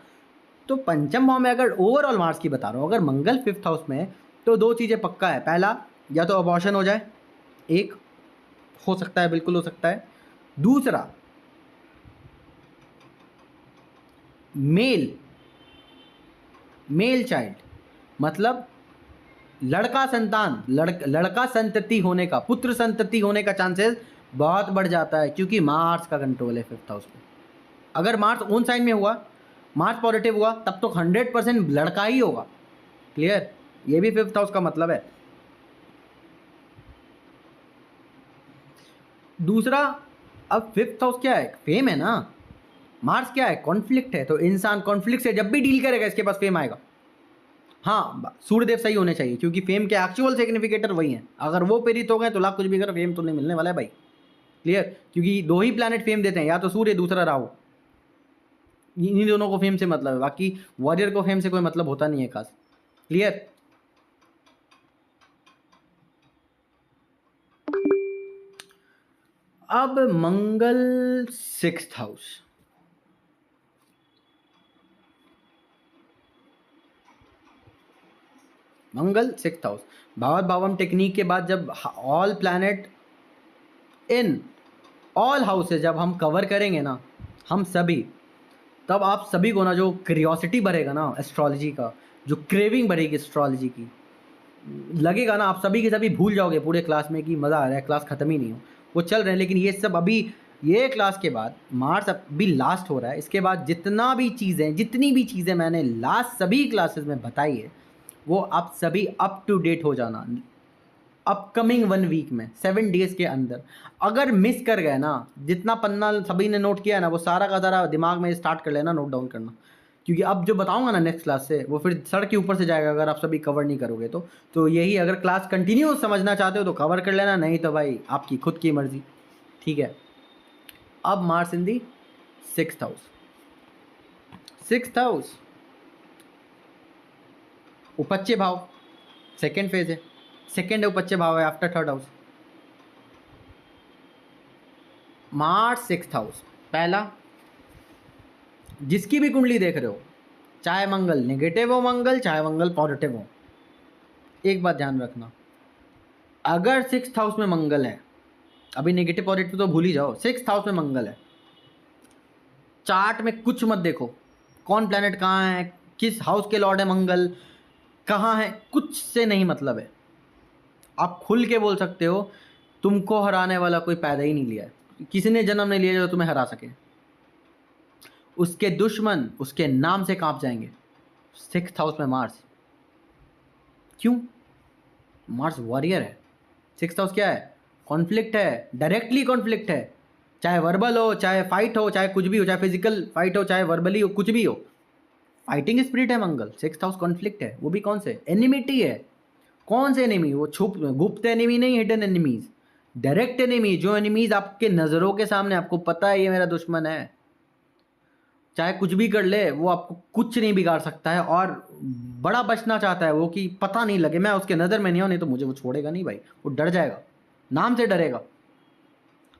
तो पंचम भाव में अगर ओवरऑल मार्स की बता रहा हूँ, अगर मंगल फिफ्थ हाउस में है, तो दो चीज़ें पक्का है। पहला, या तो अबॉर्शन हो जाए, एक हो सकता है, बिल्कुल हो सकता है। दूसरा, मेल चाइल्ड, मतलब लड़का संतान, लड़का संतति होने का, पुत्र संतति होने का चांसेस बहुत बढ़ जाता है, क्योंकि मार्स का कंट्रोल है फिफ्थ हाउस में। अगर मार्स ओन साइन में हुआ, मार्स पॉजिटिव हुआ, तब तो 100% लड़का ही होगा। क्लियर? ये भी फिफ्थ हाउस का मतलब है। दूसरा, अब फिफ्थ हाउस क्या है? फेम है ना। मार्स क्या है? कॉन्फ्लिक्ट है। तो इंसान कॉन्फ्लिक्ट से जब भी डील करेगा, इसके पास फेम आएगा। हाँ, सूर्यदेव सही होने चाहिए, क्योंकि फेम के एक्चुअल सिग्निफिकेटर वही हैं। अगर वो प्रेरित हो गए तो लाख कुछ भी करो, फेम तो नहीं मिलने वाला है भाई। क्लियर? क्योंकि दो ही प्लैनेट फेम देते हैं, या तो सूर्य, दूसरा राहु। इन्हीं दोनों को फेम से मतलब है, बाकी वॉरियर को फेम से कोई मतलब होता नहीं है खास। क्लियर? अब मंगल सिक्स्थ हाउस, मंगल सिक्स्थ हाउस, भावात भावम टेक्निक के बाद जब all planet in all houses जब हम कवर करेंगे ना, हम सभी, तब आप सभी को ना जो क्यूरियोसिटी बढ़ेगा ना एस्ट्रोलॉजी का, जो क्रेविंग बढ़ेगी एस्ट्रोलॉजी की, लगेगा ना आप सभी के सभी भूल जाओगे पूरे क्लास में कि मज़ा आ रहा है, क्लास ख़त्म ही नहीं हो, वो चल रहे हैं। लेकिन ये सब अभी, ये क्लास के बाद मार्च अभी लास्ट हो रहा है, इसके बाद जितनी भी चीज़ें मैंने लास्ट सभी क्लासेस में बताई है, वो आप सभी अप टू डेट हो जाना अपकमिंग 1 वीक में, 7 डेज के अंदर। अगर मिस कर गए ना, जितना पन्ना सभी ने नोट किया है ना, वो सारा का सारा दिमाग में स्टार्ट कर लेना, नोट डाउन करना, क्योंकि अब जो बताऊंगा ना नेक्स्ट क्लास से, वो फिर सड़क के ऊपर से जाएगा अगर आप सभी कवर नहीं करोगे तो यही, अगर क्लास कंटिन्यू समझना चाहते हो तो कवर कर लेना, नहीं तो भाई आपकी खुद की मर्जी। ठीक है? अब Mars in the sixth house, उपच्य भाव, सेकेंड फेज है, सेकेंड है उपच्य भाव है after third house. Mars 6th house, पहला जिसकी भी कुंडली देख रहे हो, चाहे मंगल नेगेटिव हो मंगल, चाहे मंगल पॉजिटिव हो, एक बात ध्यान रखना, अगर 6th हाउस में मंगल है, अभी नेगेटिव पॉजिटिव तो भूल ही जाओ, 6th हाउस में मंगल है, चार्ट में कुछ मत देखो कौन प्लैनेट कहाँ है, किस हाउस के लॉर्ड है मंगल, कहाँ है, कुछ से नहीं मतलब है। आप खुल के बोल सकते हो तुमको हराने वाला कोई पैदा ही नहीं लिया है, किसी ने जन्म नहीं लिया जो तुम्हें हरा सके। उसके दुश्मन उसके नाम से कांप जाएंगे। 6th हाउस में मार्स, क्यों? मार्स वॉरियर है। 6th हाउस क्या है? कॉन्फ्लिक्ट है, डायरेक्टली कॉन्फ्लिक्ट है, चाहे वर्बल हो, चाहे फाइट हो, चाहे कुछ भी हो, चाहे फिजिकल फाइट हो, चाहे वर्बली हो, कुछ भी हो, फाइटिंग स्पिरिट है मंगल। 6th हाउस कॉन्फ्लिक्ट है, वो भी कौन से? एनिमिटी है। कौन से एनिमी? वो छुप गुप्त एनिमी नहीं, हिडन एनिमीज, डायरेक्ट एनिमी, जो एनिमीज आपके नज़रों के सामने, आपको पता है ये मेरा दुश्मन है, चाहे कुछ भी कर ले वो आपको कुछ नहीं बिगाड़ सकता है, और बड़ा बचना चाहता है वो कि पता नहीं लगे, मैं उसके नज़र में नहीं हूँ, नहीं तो मुझे वो छोड़ेगा नहीं भाई, वो डर जाएगा, नाम से डरेगा।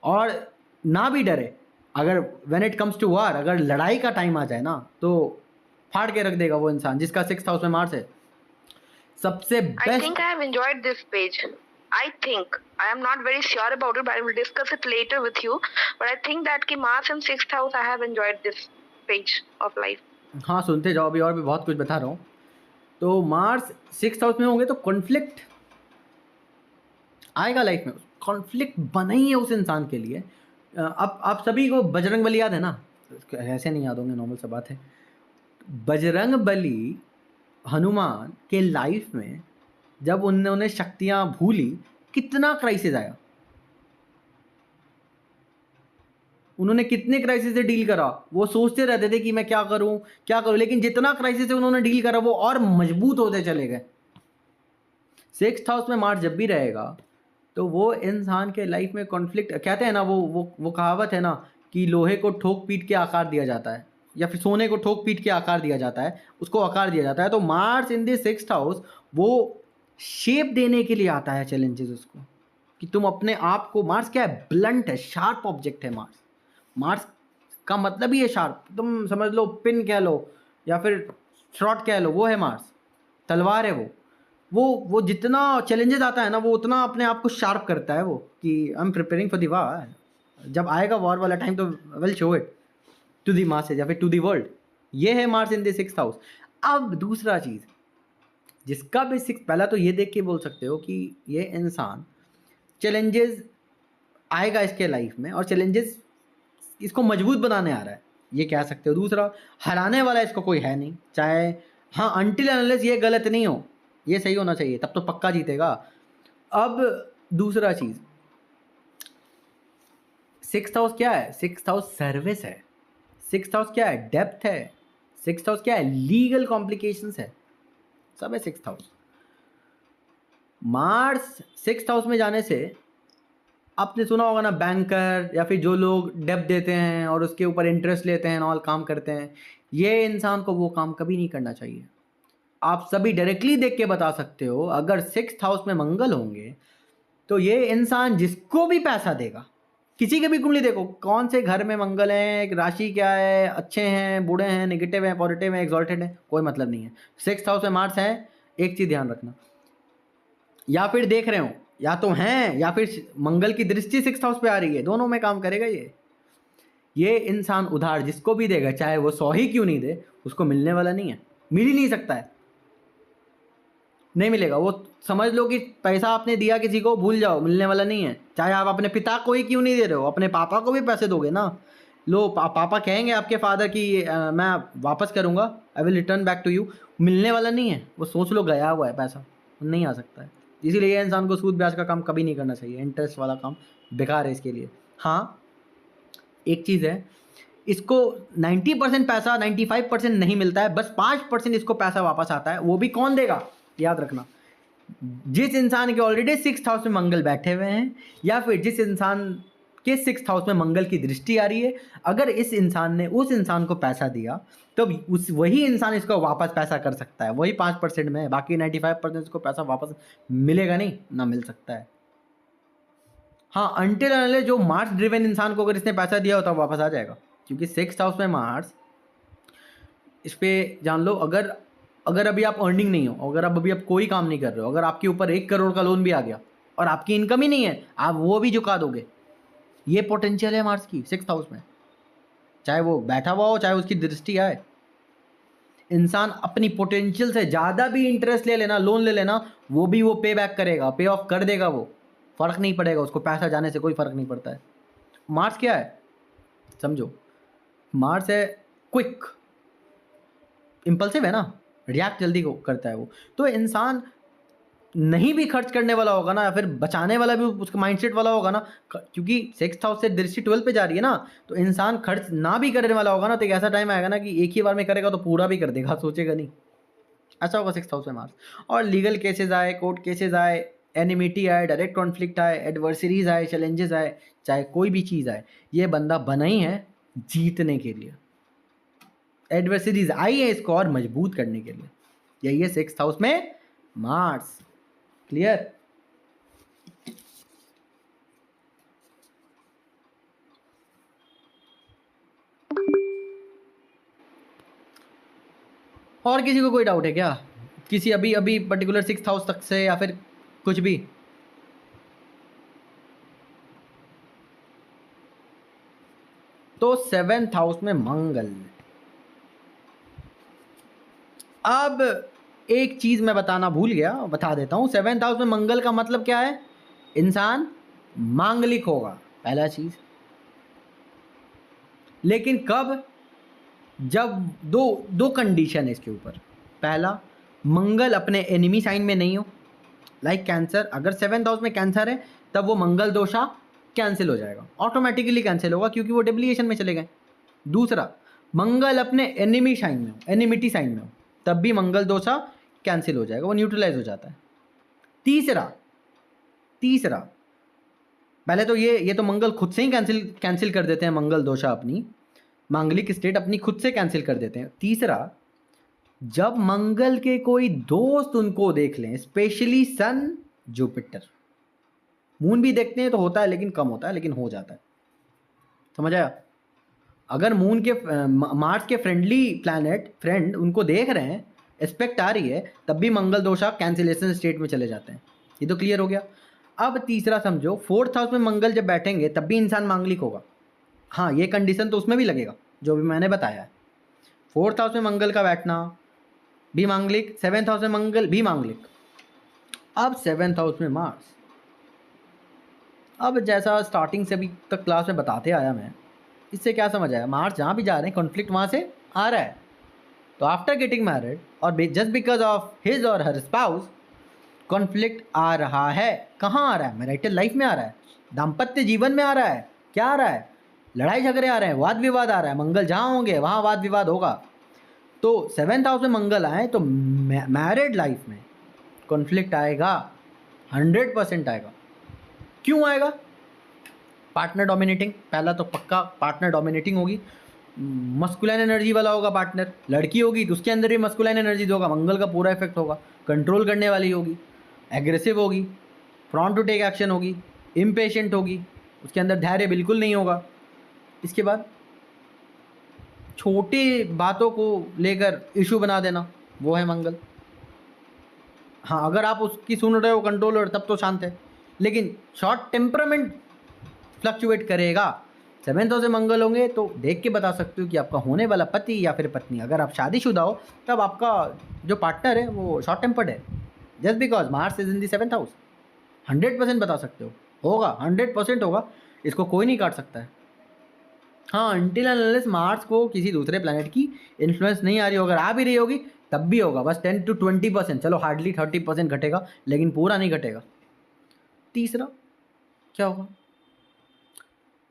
और ना भी डरे, अगर व्हेन इट कम्स टू वार, अगर लड़ाई का टाइम आ जाए ना, तो फाड़ के रख देगा वो इंसान जिसका 6th हाउस में मार्स है। सबसे I best, think I have enjoyed this page. I think I am not very sure about it, but I will discuss it later with you. But I think that कि Mars in 6th house, I have enjoyed this page of life. हाँ सुनते जाओ, अभी और भी बहुत कुछ बता रहा हूँ। तो मार्स 6th हाउस में होंगे तो कॉन्फ्लिक्ट आएगा लाइफ में, कॉन्फ्लिक्ट बना ही है उस इंसान के लिए। अब आप सभी को बजरंग बली याद है ना? ऐसे नहीं याद होंगे, नॉर्मल सा बात है। बजरंग बली हनुमान के लाइफ में जब उन्होंने शक्तियां भूली, कितना क्राइसिस आया, उन्होंने कितने क्राइसिस से डील करा। वो सोचते रहते थे कि मैं क्या करूं क्या करूं, लेकिन जितना क्राइसिस से उन्होंने डील करा वो और मजबूत होते चले गए। 6th हाउस में मार्स जब भी रहेगा तो वो इंसान के लाइफ में कॉन्फ्लिक्ट, कहते हैं ना वो कहावत है ना कि लोहे को ठोक पीट के आकार दिया जाता है, या फिर सोने को ठोक पीट के आकार दिया जाता है, उसको आकार दिया जाता है। तो Mars in the 6th house वो शेप देने के लिए आता है चैलेंजेस उसको, कि तुम अपने आप को, मार्स क्या है? ब्लंट है, शार्प ऑब्जेक्ट है मार्स। मार्स का मतलब ही है शार्प, तुम समझ लो पिन कह लो या फिर शॉट कह लो, वो है मार्स, तलवार है वो जितना चैलेंजेस आता है ना, वो उतना अपने आप को शार्प करता है, वो कि I am preparing for the war, जब आएगा वॉर वाला टाइम तो will show it to the masses या फिर टू द वर्ल्ड। ये है Mars in the 6th house. अब दूसरा चीज़, जिसका भी 6, पहला तो ये देख के बोल सकते हो कि ये इंसान चैलेंजेस आएगा इसके लाइफ में, और चैलेंजेस इसको मजबूत बनाने आ रहा है, ये कह सकते हो। दूसरा, हराने वाला इसको कोई है नहीं, चाहे हाँ अनटिल अनलेस ये गलत नहीं हो, ये सही होना चाहिए, तब तो पक्का जीतेगा। अब दूसरा चीज़, 6th हाउस क्या है? 6th हाउस सर्विस है। 6th हाउस क्या है? डेप्थ है। 6th हाउस क्या है? लीगल कॉम्प्लिकेशंस है, सब है 6th house. Mars 6th house में जाने से आपने सुना होगा ना, बैंकर या फिर जो लोग डेब्ट देते हैं और उसके ऊपर इंटरेस्ट लेते हैं और काम करते हैं, ये इंसान को वो काम कभी नहीं करना चाहिए। आप सभी डायरेक्टली देख के बता सकते हो, अगर 6th हाउस में मंगल होंगे तो ये इंसान जिसको भी पैसा देगा, किसी के भी कुंडली देखो, कौन से घर में मंगल है, राशि क्या है, अच्छे हैं, बुरे हैं, नेगेटिव हैं, पॉजिटिव हैं, एक्सॉल्टेड है, कोई मतलब नहीं है। 6th हाउस में मार्स है, एक चीज़ ध्यान रखना, या फिर देख रहे हो, या तो हैं या फिर मंगल की दृष्टि 6th हाउस पे आ रही है, दोनों में काम करेगा ये इंसान उधार जिसको भी देगा, चाहे वो 100 ही क्यों नहीं दे, उसको मिलने वाला नहीं है, मिल ही नहीं सकता है, नहीं मिलेगा। वो समझ लो कि पैसा आपने दिया किसी को, भूल जाओ, मिलने वाला नहीं है। चाहे आप अपने पिता को ही क्यों नहीं दे रहे हो, अपने पापा को भी पैसे दोगे ना। लो पापा कहेंगे आपके फादर कि मैं वापस करूँगा, I will return back to you, मिलने वाला नहीं है। वो सोच लो गया हुआ है पैसा, नहीं आ सकता है। इसीलिए इंसान को सूद ब्याज का काम कभी नहीं करना चाहिए, इंटरेस्ट वाला काम बेकार है इसके लिए। हाँ एक चीज़ है, इसको 90% पैसा 95% नहीं मिलता है, बस 5% इसको पैसा वापस आता है। वो भी कौन देगा, याद रखना, जिस इंसान के ऑलरेडी 6th हाउस में मंगल बैठे हुए हैं, या फिर जिस इंसान के 6th हाउस में मंगल की दृष्टि आ रही है। अगर इस इंसान ने उस इंसान को पैसा दिया तो वही इंसान इसको वापस पैसा कर सकता है, वही 5% में है, बाकी 95% इसको पैसा वापस मिलेगा नहीं, ना मिल सकता है। हाँ, अनटिल अनलेस जो मार्स ड्रिवन इंसान को अगर इसने पैसा दिया होता है वापस आ जाएगा, क्योंकि 6th हाउस में मार्स, इस पे जान लो, अगर अगर अभी आप अर्निंग नहीं हो, अगर आप अभी आप कोई काम नहीं कर रहे हो, अगर आपके ऊपर 1 करोड़ का लोन भी आ गया और आपकी इनकम ही नहीं है, आप वो भी चुका दोगे। ये पोटेंशियल है मार्स की 6th हाउस में, चाहे वो बैठा हुआ हो, चाहे उसकी दृष्टि आए। इंसान अपनी पोटेंशियल से ज़्यादा भी इंटरेस्ट ले लेना, लोन ले लेना, वो भी वो पे बैक करेगा, पे ऑफ कर देगा, वो फ़र्क नहीं पड़ेगा उसको, पैसा जाने से कोई फ़र्क नहीं पड़ता है। मार्स क्या है समझो, मार्स है क्विक, इम्पल्सिव है ना, रिएक्ट जल्दी को करता है वो। तो इंसान नहीं भी खर्च करने वाला होगा ना, या फिर बचाने वाला भी उसका माइंडसेट वाला होगा ना, क्योंकि 6th हाउस से दृष्टि 12 पे जा रही है ना, तो इंसान खर्च ना भी करने वाला होगा ना, तो एक ऐसा टाइम आएगा ना कि एक ही बार में करेगा तो पूरा भी कर देगा, सोचेगा नहीं। ऐसा होगा 6th हाउस में मार्स। और लीगल केसेस आए, कोर्ट केसेस आए, एनिमिटी आए, डायरेक्ट कॉन्फ्लिक्ट आए, एडवर्सरीज आए, चैलेंजेस आए, चाहे कोई भी चीज़ आए, ये बंदा बना ही है जीतने के लिए। एडवर्सरीज आई है इसको और मजबूत करने के लिए। यही है 6th हाउस में मार्स। क्लियर? और किसी को कोई डाउट है क्या, किसी अभी अभी पर्टिकुलर 6th हाउस तक से, या फिर कुछ भी? तो 7th हाउस में मंगल। अब एक चीज मैं बताना भूल गया, बता देता हूं। 7th हाउस में मंगल का मतलब क्या है? इंसान मांगलिक होगा, पहला चीज। लेकिन कब? जब दो दो कंडीशन है इसके ऊपर। पहला, मंगल अपने एनिमी साइन में नहीं हो, लाइक कैंसर। अगर 7th हाउस में कैंसर है तब वो मंगल दोषा कैंसिल हो जाएगा, ऑटोमेटिकली कैंसिल होगा, क्योंकि वो डेब्लिएशन में चले गए। दूसरा, मंगल अपने एनिमी साइन में हो, एनिमिटी साइन में हो, तब भी मंगल दोषा कैंसिल हो जाएगा, वो न्यूट्रलाइज हो जाता है। तीसरा तीसरा पहले तो ये तो मंगल खुद से ही कैंसिल कर देते हैं, मंगल दोषा अपनी मांगलिक स्टेट अपनी खुद से कैंसिल कर देते हैं। तीसरा, जब मंगल के कोई दोस्त उनको देख लें, स्पेशली सन, जुपिटर, मून भी देखते हैं तो होता है लेकिन कम होता है, लेकिन हो जाता है। समझ आया? अगर मून के मार्स के फ्रेंडली प्लैनेट फ्रेंड उनको देख रहे हैं, एस्पेक्ट आ रही है, तब भी मंगल दोषा कैंसिलेशन स्टेट में चले जाते हैं। ये तो क्लियर हो गया। अब तीसरा समझो, 4th हाउस में मंगल जब बैठेंगे तब भी इंसान मांगलिक होगा। हाँ, ये कंडीशन तो उसमें भी लगेगा जो भी मैंने बताया है। 4th हाउस में मंगल का बैठना भी मांगलिक, 7th हाउस में मंगल भी मांगलिक। अब 7th हाउस में मार्स। अब जैसा स्टार्टिंग से अभी तक क्लास में बताते आया मैं, इससे क्या समझ आया? मार्स जहाँ भी जा रहे हैं कॉन्फ्लिक्ट वहाँ से आ रहा है। तो आफ्टर गेटिंग मैरिड और जस्ट बिकॉज ऑफ हिज और हर स्पाउस, कॉन्फ्लिक्ट आ रहा है। कहाँ आ रहा है? मैरिटल लाइफ में आ रहा है, दाम्पत्य जीवन में आ रहा है। क्या आ रहा है? लड़ाई झगड़े आ रहे हैं, वाद विवाद आ रहा है। मंगल जहाँ होंगे वहाँ वाद विवाद होगा। तो 7th हाउस में मंगल आए तो मैरिड लाइफ में कॉन्फ्लिक्ट आएगा, 100% आएगा। क्यों आएगा? पार्टनर डोमिनेटिंग, पहला तो पक्का पार्टनर डोमिनेटिंग होगी, मस्कुलाइन एनर्जी वाला होगा पार्टनर। लड़की होगी तो उसके अंदर भी मस्कुलाइन एनर्जी होगा, मंगल का पूरा इफेक्ट होगा। कंट्रोल करने वाली होगी, एग्रेसिव होगी, प्रॉन्ट टू टेक एक्शन होगी, इम्पेशेंट होगी, उसके अंदर धैर्य बिल्कुल नहीं होगा। इसके बाद छोटी बातों को लेकर इशू बना देना, वो है मंगल। हाँ, अगर आप उसकी सुन रहे हो कंट्रोलर, तब तो शांत है, लेकिन शॉर्ट टेम्परामेंट फ्लक्चुएट करेगा। 7th हाउस से मंगल होंगे तो देख के बता सकते हो कि आपका होने वाला पति या फिर पत्नी, अगर आप शादीशुदा हो तब आपका जो पार्टनर है वो शॉर्ट टेम्पर्ड है, just because Mars is in the 7th house. 100% बता सकते हो, होगा, 100% होगा, इसको कोई नहीं काट सकता है। हाँ, अनटिल अनलेस मार्स को किसी दूसरे प्लैनेट की इन्फ्लुएंस नहीं आ रही हो, अगर आ भी रही होगी तब भी होगा, बस 10 to 20%, चलो हार्डली 30% घटेगा, लेकिन पूरा नहीं घटेगा। तीसरा क्या होगा?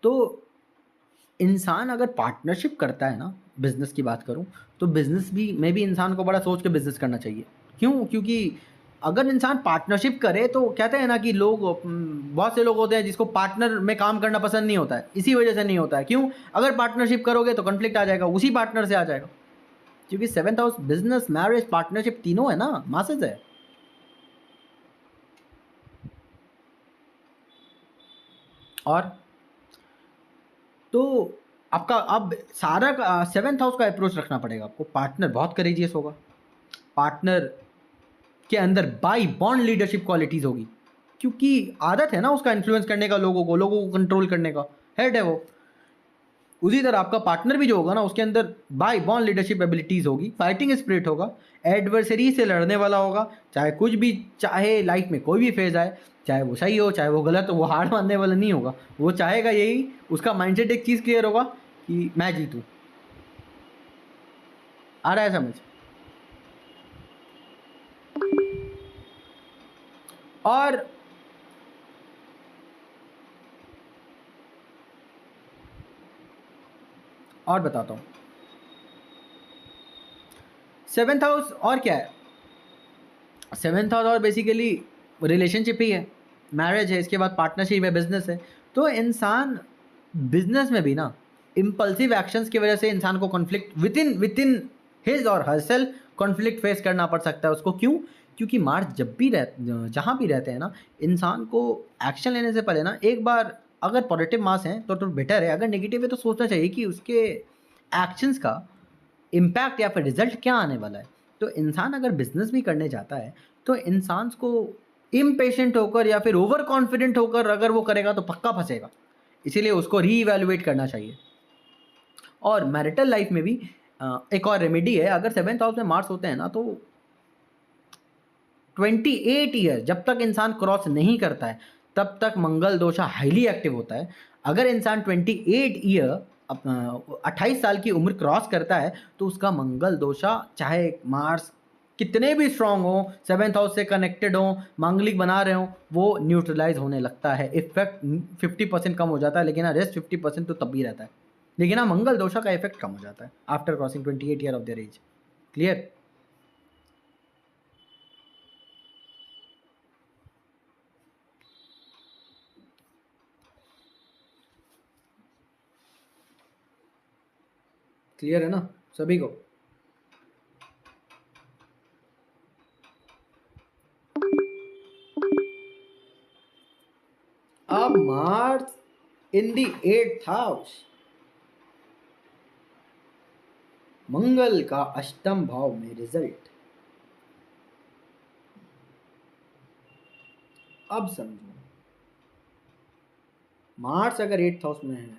तो इंसान अगर पार्टनरशिप करता है ना, बिजनेस की बात करूं तो बिजनेस भी में भी इंसान को बड़ा सोच के बिजनेस करना चाहिए। क्यों? क्योंकि अगर इंसान पार्टनरशिप करे तो कहते हैं ना कि लोग, बहुत से लोग होते हैं जिसको पार्टनर में काम करना पसंद नहीं होता है, इसी वजह से नहीं होता है। क्यों? अगर पार्टनरशिप करोगे तो कॉन्फ्लिक्ट आ जाएगा, उसी पार्टनर से आ जाएगा, क्योंकि 7th house business, marriage, partnership तीनों है ना, मासेज है। और तो आपका अब सारा का 7th हाउस का अप्रोच रखना पड़ेगा आपको। पार्टनर बहुत करेजियस होगा, पार्टनर के अंदर बाई बॉन्ड लीडरशिप क्वालिटीज होगी, क्योंकि आदत है ना उसका इन्फ्लुएंस करने का, लोगों को कंट्रोल करने का, हेड है वो। उसी तरह आपका पार्टनर भी जो होगा ना, उसके अंदर बाय बॉन्ड लीडरशिप एबिलिटीज होगी, फाइटिंग स्पिरिट होगा, एडवर्सरी से लड़ने वाला होगा, चाहे कुछ भी, चाहे लाइफ में कोई भी फेज आए, चाहे वो सही हो चाहे वो गलत हो, वो हार मानने वाला नहीं होगा। वो चाहेगा यही, उसका माइंडसेट एक चीज़ क्लियर होगा कि मैं जीतूं। आ रहा है समझ? और बताता हूँ 7th हाउस और क्या है? 7th हाउस और बेसिकली रिलेशनशिप ही है, मैरिज है, इसके बाद पार्टनरशिप है, बिजनेस है। तो इंसान बिजनेस में भी ना इम्पल्सिव एक्शंस की वजह से इंसान को कॉन्फ्लिक्ट विद इन हिज और हर सेल्फ कॉन्फ्लिक्ट फेस करना पड़ सकता है उसको। क्यों? क्योंकि मार्स जब भी जहाँ भी रहते हैं ना, इंसान को एक्शन लेने से पहले ना एक बार, अगर पॉजिटिव मार्स है तो बेटर है, अगर नेगेटिव है तो सोचना चाहिए कि उसके एक्शंस का इम्पैक्ट या फिर रिजल्ट क्या आने वाला है। तो इंसान अगर बिजनेस भी करने जाता है तो इंसान को इम्पेशेंट होकर या फिर ओवर कॉन्फिडेंट होकर अगर वो करेगा तो पक्का फंसेगा, इसीलिए उसको रीइवैल्यूएट करना चाहिए। और मैरिटल लाइफ में भी एक और रेमेडी है। अगर 7th हाउस में मार्स होते हैं ना, तो 28 ईयर जब तक इंसान क्रॉस नहीं करता है तब तक मंगल दोषा हाईली एक्टिव होता है। अगर इंसान 28 ईयर 28 साल की उम्र क्रॉस करता है तो उसका मंगल दोषा, चाहे मार्स कितने भी स्ट्रांग हो, 7th हाउस से कनेक्टेड हो, मांगलिक बना रहे हो, वो न्यूट्रलाइज होने लगता है। इफेक्ट 50% कम हो जाता है, लेकिन रेस्ट 50% तो तब भी रहता है। लेकिन मंगल दोषा का इफेक्ट कम हो जाता है after crossing 28 year of their age. Clear? Clear है ना सभी को? अब Mars in the 8th house, Mangal का अष्टम भाव में रिजल्ट। अब समझो, मार्स अगर 8th हाउस में है,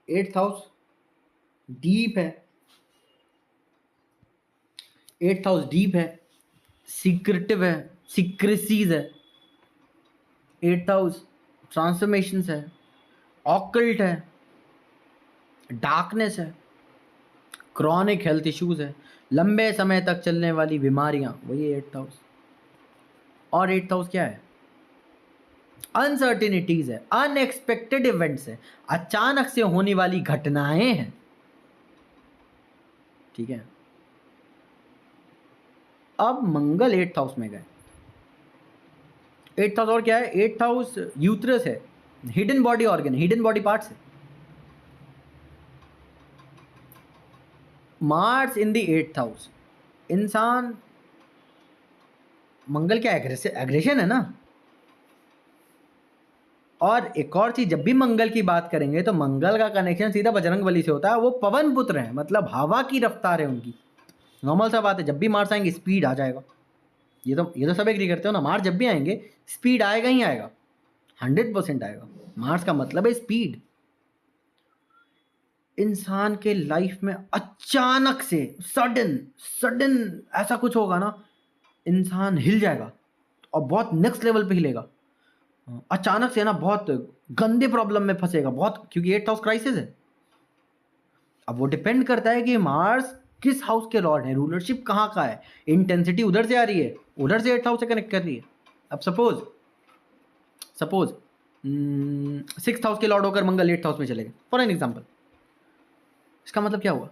8th हाउस डीप है, 8th हाउस डीप है, सीक्रेटिव है, सीक्रेसीज है, 8th हाउस ट्रांसफॉर्मेशंस है, ऑकल्ट है, डार्कनेस है, क्रॉनिक हेल्थ इश्यूज है, लंबे समय तक चलने वाली बीमारियां, वही 8th हाउस। और 8th हाउस क्या है? अनसर्टिनिटीज है, अनएक्सपेक्टेड इवेंट्स है, अचानक से होने वाली घटनाएं हैं। ठीक है? अब मंगल 8th हाउस में गए। 8th हाउस और क्या है? 8th हाउस यूट्रस है, hidden body organ, hidden body parts है। Mars in the 8th house, इंसान, मंगल क्या एग्रेशन है ना। और एक और चीज, जब भी मंगल की बात करेंगे तो मंगल का कनेक्शन सीधा बजरंगबली से होता है। वो पवन पुत्र है, मतलब हवा की रफ्तार है उनकी। नॉर्मल सा बात है, जब भी मार्स आएंगे स्पीड आ जाएगा। ये तो सब एग्री करते हो ना, मार्स जब भी आएंगे स्पीड आएगा ही आएगा, 100% आएगा। मार्स का मतलब है स्पीड। इंसान के लाइफ में अचानक से सडन सडन ऐसा कुछ होगा ना, इंसान हिल जाएगा और बहुत नेक्स्ट लेवल पे हिलेगा। अचानक से ना बहुत गंदे प्रॉब्लम में फंसेगा बहुत, क्योंकि 8th हाउस क्राइसिस है। अब वो डिपेंड करता है कि मार्स किस हाउस के लॉर्ड है, रूलरशिप कहाँ का है, इंटेंसिटी उधर से आ रही है, उधर से 8th हाउस से कनेक्ट कर रही है। अब सपोज 6th हाउस के लॉर्ड होकर मंगल 8th हाउस में चले गए, फॉर एन एग्जाम्पल। इसका मतलब क्या हुआ?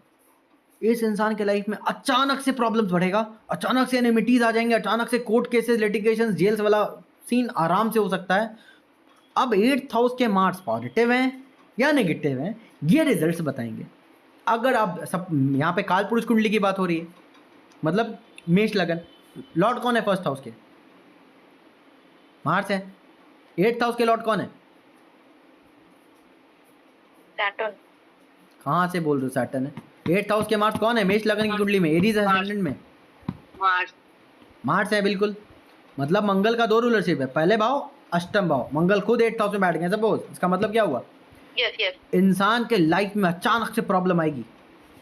इस इंसान के लाइफ में अचानक से प्रॉब्लम्स बढ़ेगा, अचानक से एनिमिटीज आ जाएंगे, अचानक से कोर्ट केसेस, लिटिगेशन, जेल्स वाला सीन आराम से हो सकता है। अब 8th हाउस के मार्स पॉजिटिव हैं या नेगेटिव हैं, ये रिजल्ट्स बताएंगे। अगर आप सब, यहाँ पे काल पुरुष कुंडली की बात हो रही है, मतलब मेष लगन, लॉर्ड कौन है 1st हाउस के? मार्स है। 8th हाउस के लॉर्ड कौन है? Saturn. कहाँ से बोल रहे हो सैटर्न है? 8th हाउस के मार्स कौन है? मेष लगन की कुंडली में, एरीज असेंडेंट में मार्स। मार्स है बिल्कुल। मतलब मंगल का 2 रूलरशिप है, पहले भाव अष्टम भाव, मंगल खुद 8th हाउस में बैठ गए सपोज। इसका मतलब क्या हुआ? Yes, yes. इंसान के लाइफ में अचानक से प्रॉब्लम आएगी,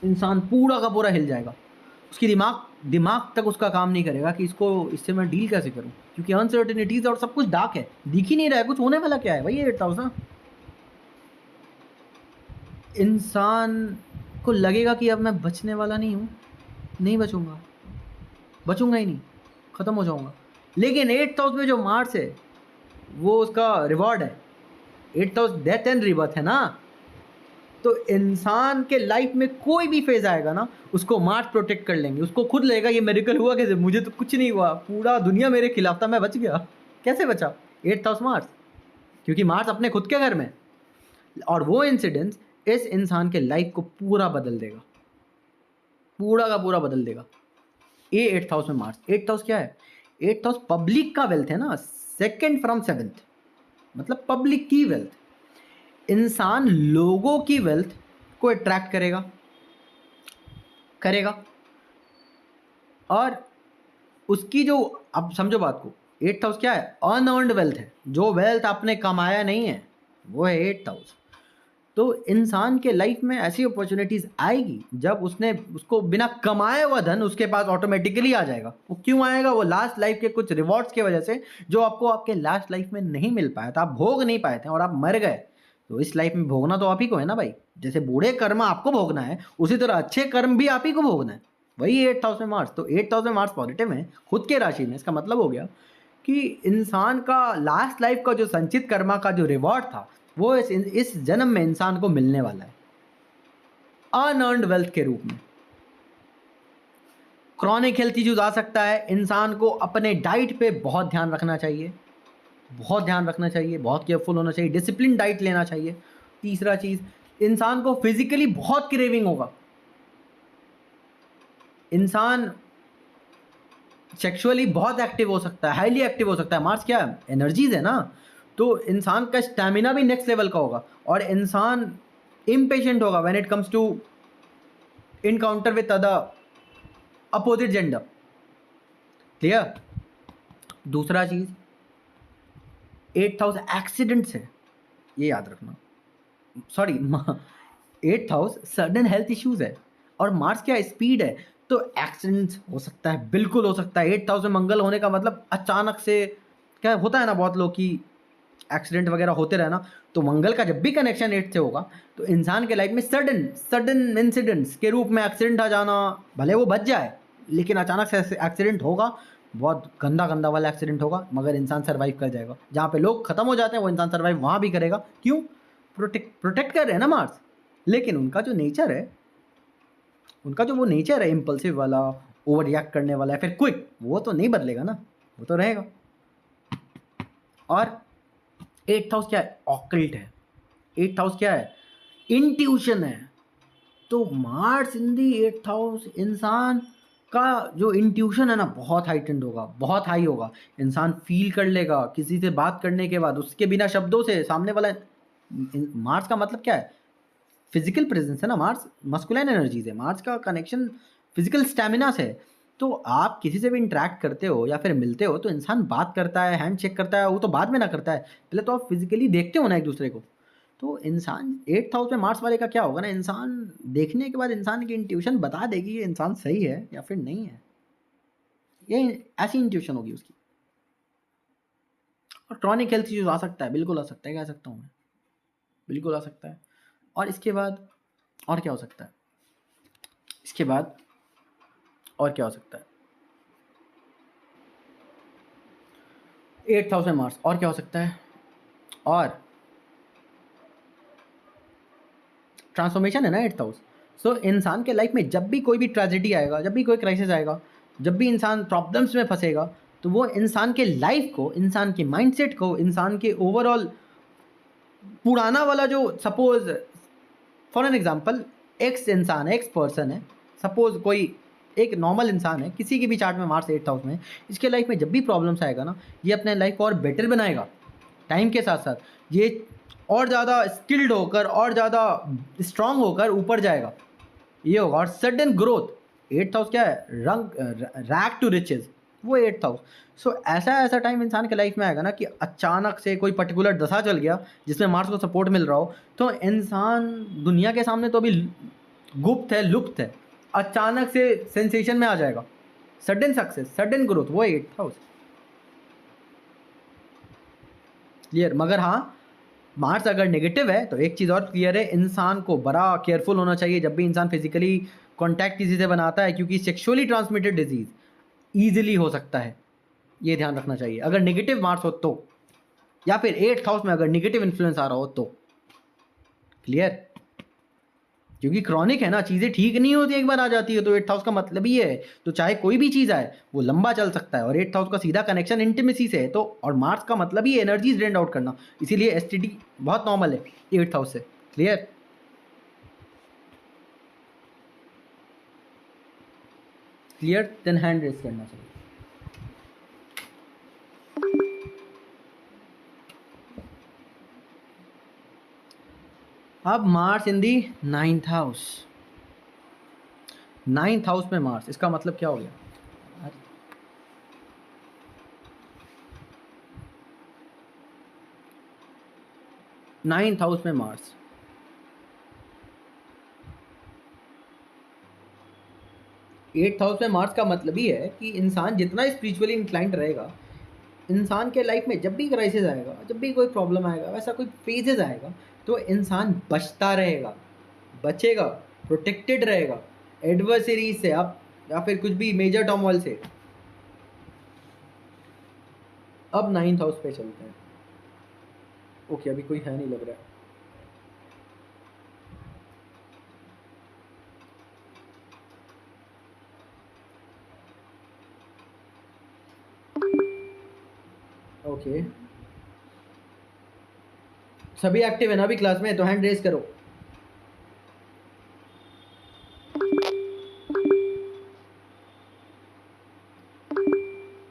इंसान पूरा का पूरा हिल जाएगा, उसकी दिमाग तक उसका काम नहीं करेगा कि इससे मैं डील कैसे करूं, क्योंकि अनसर्टेनिटीज और सब कुछ डार्क है, दिख ही नहीं रहा है कुछ होने वाला क्या है। वही 8th हाउस ना, इंसान को लगेगा कि अब मैं बचने वाला नहीं हूँ, नहीं बचूंगा ही नहीं, ख़त्म हो जाऊंगा। लेकिन 8th हाउस में जो मार्स है वो उसका रिवॉर्ड है। 8th house death and rebirth है ना, तो इंसान के लाइफ में कोई भी फेज आएगा ना, उसको मार्स प्रोटेक्ट कर लेंगे। उसको खुद लगेगा ये मेरिकल हुआ कैसे, मुझे तो कुछ नहीं हुआ, पूरा दुनिया मेरे खिलाफ था, मैं बच गया। कैसे बचा? 8th हाउस मार्स, क्योंकि मार्स अपने खुद के घर में, और वो इंसिडेंस इस इंसान के लाइफ को पूरा बदल देगा, पूरा का पूरा बदल देगा। ये 8th हाउस में मार्स। 8th हाउस क्या है? 8th हाउस पब्लिक का वेल्थ है ना, 2nd फ्रॉम 7th, मतलब पब्लिक की वेल्थ। इंसान लोगों की वेल्थ को अट्रैक्ट करेगा और उसकी जो, अब समझो बात को, 8th हाउस क्या है? अनअर्न्ड वेल्थ है, जो वेल्थ आपने कमाया नहीं है वो है 8th हाउस। तो इंसान के लाइफ में ऐसी अपॉर्चुनिटीज़ आएगी जब उसको बिना कमाए हुआ धन उसके पास ऑटोमेटिकली आ जाएगा। वो क्यों आएगा? वो लास्ट लाइफ के कुछ रिवॉर्ड्स की वजह से, जो आपको आपके लास्ट लाइफ में नहीं मिल पाया था, आप भोग नहीं पाए थे और आप मर गए। तो इस लाइफ में भोगना तो आप ही को है ना भाई। जैसे बूढ़े कर्म आपको भोगना है, उसी तरह अच्छे कर्म भी आप ही को भोगना है। वही 8th हाउस में मार्स। तो 8th हाउस में मार्स पॉजिटिव है खुद के राशि में। इसका मतलब हो गया कि इंसान का लास्ट लाइफ का जो संचित कर्मा का जो रिवॉर्ड था वो इस जन्म में इंसान को मिलने वाला है, अनअर्न्ड वेल्थ के रूप में। क्रॉनिक हेल्थ इश्यूज आ सकता है। इंसान को अपने डाइट पे बहुत ध्यान रखना चाहिए, बहुत केयरफुल होना चाहिए, डिसिप्लिन डाइट लेना चाहिए। तीसरा चीज़, इंसान को फिजिकली बहुत क्रेविंग होगा, इंसान सेक्सुअली बहुत एक्टिव हो सकता है, हाईली एक्टिव हो सकता है। मार्स क्या है? एनर्जीज है ना, तो इंसान का स्टैमिना भी नेक्स्ट लेवल का होगा और इंसान इम्पेशेंट होगा when it comes to encounter with other opposite gender. Clear? दूसरा चीज, 8th हाउस एक्सीडेंट्स है, ये याद रखना। Sorry, 8th house sudden health issues है और मार्स क्या? स्पीड है, तो एक्सीडेंट्स हो सकता है, बिल्कुल हो सकता है। 8th हाउस में मंगल होने का मतलब अचानक से क्या होता है ना, बहुत लोग की एक्सीडेंट वगैरह होते रहे ना, तो मंगल का जब भी कनेक्शन 8 से होगा तो इंसान के लाइफ में सडन इंसिडेंट्स के रूप में एक्सीडेंट आ जाना, भले वो बच जाए लेकिन अचानक से एक्सीडेंट होगा, बहुत गंदा वाला एक्सीडेंट होगा, मगर इंसान सर्वाइव कर जाएगा। जहाँ पे लोग खत्म हो जाते हैं वो इंसान सर्वाइव वहाँ भी करेगा। क्यों? प्रोटेक्ट कर रहे हैं ना मार्स। लेकिन उनका जो नेचर है, इम्पल्सिव वाला, ओवर रिएक्ट करने वाला है, फिर क्विक, वो तो नहीं बदलेगा ना, वो तो रहेगा। और 8th हाउस क्या है? ऑकल्ट है। 8th हाउस क्या है? इंट्यूशन है। तो Mars in the 8th house, इंसान का जो इंट्यूशन है ना बहुत हाइटेंड होगा, बहुत हाई होगा। इंसान फील कर लेगा किसी से बात करने के बाद, उसके बिना शब्दों से सामने वाला। मार्स का मतलब क्या है? फिजिकल प्रेजेंस है ना, मार्स मस्कुलाइन एनर्जीज है। मार्स का कनेक्शन फिजिकल स्टैमिना से है। तो आप किसी से भी इंटरेक्ट करते हो या फिर मिलते हो तो इंसान बात करता है, हैंड शेक करता है, वो तो बाद में ना करता है, पहले तो आप फिजिकली देखते हो ना एक दूसरे को। तो इंसान 8th हाउस में मार्स वाले का क्या होगा ना, इंसान देखने के बाद इंसान की इंट्यूशन बता देगी ये इंसान सही है या फिर नहीं है, ये ऐसी इंट्यूशन होगी उसकी। और क्रॉनिक हेल्थ इश्यूज आ सकता है, बिल्कुल आ सकता है, कह सकता हूँ मैं, बिल्कुल आ सकता है। और इसके बाद और क्या हो सकता है? इसके बाद और क्या हो सकता है? 8th हाउस में मार्स, और क्या हो सकता है? और ट्रांसफॉर्मेशन है ना 8th हाउस। सो इंसान के लाइफ में जब भी कोई भी ट्रेजेडी आएगा, जब भी कोई क्राइसिस आएगा, जब भी इंसान प्रॉब्लम्स में फंसेगा, तो वो इंसान के लाइफ को, इंसान के माइंडसेट को, इंसान के ओवरऑल पुराना वाला जो, suppose for an example, x person है, सपोज कोई एक नॉर्मल इंसान है, किसी की भी चार्ट में मार्स 8th हाउस में, इसके लाइफ में जब भी प्रॉब्लम्स आएगा ना, ये अपने लाइफ को और बेटर बनाएगा टाइम के साथ साथ। ये और ज़्यादा स्किल्ड होकर और ज़्यादा स्ट्रांग होकर ऊपर जाएगा, ये होगा। और सडन ग्रोथ, 8th हाउस क्या है, रैक टू रिचेज, वो 8th हाउस। सो ऐसा टाइम इंसान के लाइफ में आएगा ना कि अचानक से कोई पर्टिकुलर दशा चल गया जिसमें मार्स को सपोर्ट मिल रहा हो, तो इंसान दुनिया के सामने तो अभी गुप्त है, लुप्त है, अचानक से सेंसेशन में आ जाएगा। सडन सक्सेस, सडन ग्रोथ, वो 8th हाउस। क्लियर? मगर हाँ, मार्स अगर नेगेटिव है तो एक चीज़ और क्लियर है, इंसान को बड़ा केयरफुल होना चाहिए जब भी इंसान फिजिकली कांटेक्ट किसी से बनाता है, क्योंकि सेक्सुअली ट्रांसमिटेड डिजीज ईजिली हो सकता है, ये ध्यान रखना चाहिए अगर नेगेटिव मार्स हो तो, या फिर 8th हाउस में अगर नेगेटिव इन्फ्लुएंस आ रहा हो तो। क्लियर? क्योंकि क्रॉनिक है ना, चीज़ें ठीक नहीं होती, एक बार आ जाती है तो 8th हाउस का मतलब ही है, तो चाहे कोई भी चीज़ आए वो लंबा चल सकता है। और 8th हाउस का सीधा कनेक्शन इंटीमेसी से है, तो और मार्स का मतलब ही एनर्जीज ड्रेन आउट करना, इसीलिए एसटीडी बहुत नॉर्मल है 8th हाउस से। Clear? Clear? Then hand raise करना चाहिए। अब Mars in the 9th house, 9th house में मार्स, इसका मतलब क्या हो गया? 9th हाउस में मार्स, एट्थ हाउस में मार्स का मतलब ही है कि इंसान जितना स्पिरिचुअली इंक्लाइंड रहेगा, इंसान के लाइफ में जब भी क्राइसिस आएगा, जब भी कोई प्रॉब्लम आएगा, वैसा कोई फेजेस आएगा, तो इंसान बचता रहेगा, बचेगा, प्रोटेक्टेड रहेगा एडवर्सरीज से, आप या फिर कुछ भी मेजर टर्मोइल से। अब 9th हाउस पे चलते हैं। ओके, अभी कोई है नहीं लग रहा है। ओके, सभी एक्टिव है ना अभी क्लास में, तो हैंड रेज करो।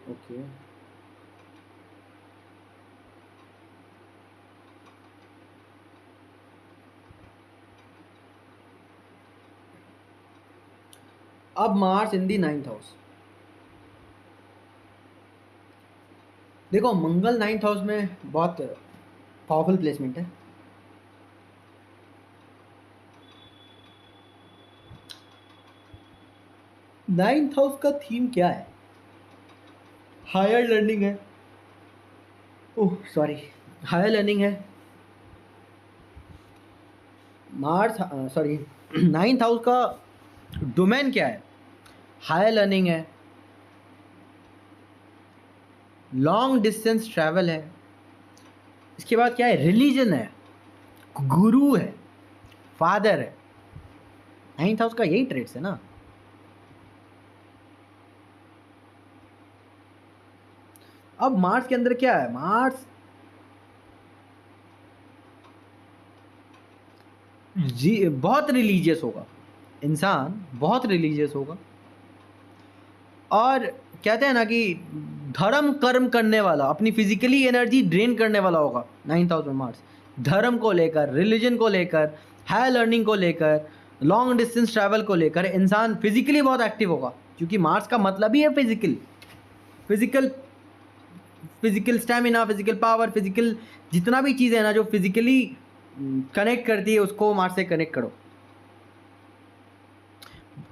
ओके, अब Mars in the 9th house. देखो, मंगल 9th हाउस में बहुत पावरफुल प्लेसमेंट है। नाइन्थ हाउस का थीम क्या है? हायर लर्निंग है, ओह सॉरी, हायर लर्निंग है। मार्स, सॉरी, 9th हाउस का डोमेन क्या है? हायर लर्निंग है, लॉन्ग डिस्टेंस ट्रैवल है, इसके बाद क्या है? रिलीजन है, गुरु है, फादर है। 9th हाउस का यही ट्रेड्स है ना। अब मार्स के अंदर क्या है? मार्स बहुत रिलीजियस होगा, इंसान बहुत रिलीजियस होगा, और कहते हैं ना कि धर्म कर्म करने वाला, अपनी फिजिकली एनर्जी ड्रेन करने वाला होगा 9th हाउस में मार्स। धर्म को लेकर, रिलीजन को लेकर, हायर लर्निंग को लेकर, लॉन्ग डिस्टेंस ट्रैवल को लेकर इंसान फिजिकली बहुत एक्टिव होगा, क्योंकि मार्स का मतलब ही है physical stamina, physical power, physical जितना भी चीज़ है ना जो फिजिकली कनेक्ट करती है, उसको मार्स से कनेक्ट करो।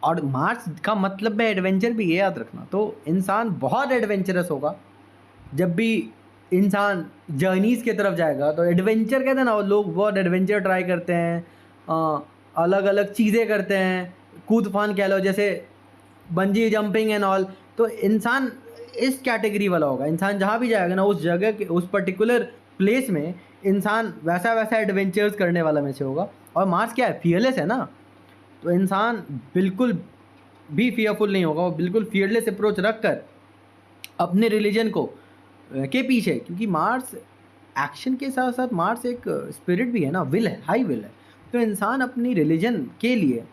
और मार्स का मतलब है एडवेंचर भी, ये याद रखना। तो इंसान बहुत एडवेंचरस होगा जब भी इंसान जर्नीज़ की तरफ जाएगा। तो एडवेंचर कहते हैं ना, वो लोग बहुत एडवेंचर ट्राई करते हैं, अलग अलग चीज़ें करते हैं, कूद फान कह लो, जैसे बंजी जंपिंग एंड ऑल। तो इंसान इस कैटेगरी वाला होगा। इंसान जहाँ भी जाएगा ना, उस जगह के, उस पर्टिकुलर प्लेस में इंसान वैसा एडवेंचर्स करने वाला में से होगा। और मार्स क्या है? फियरलेस है ना, तो इंसान बिल्कुल भी फियरफुल नहीं होगा, वो बिल्कुल फियरलेस अप्रोच रख कर अपने रिलीजन को के पीछे, क्योंकि मार्स एक्शन के साथ साथ मार्स एक स्पिरिट भी है ना, विल है, हाई विल है। तो इंसान अपनी रिलीजन के लिए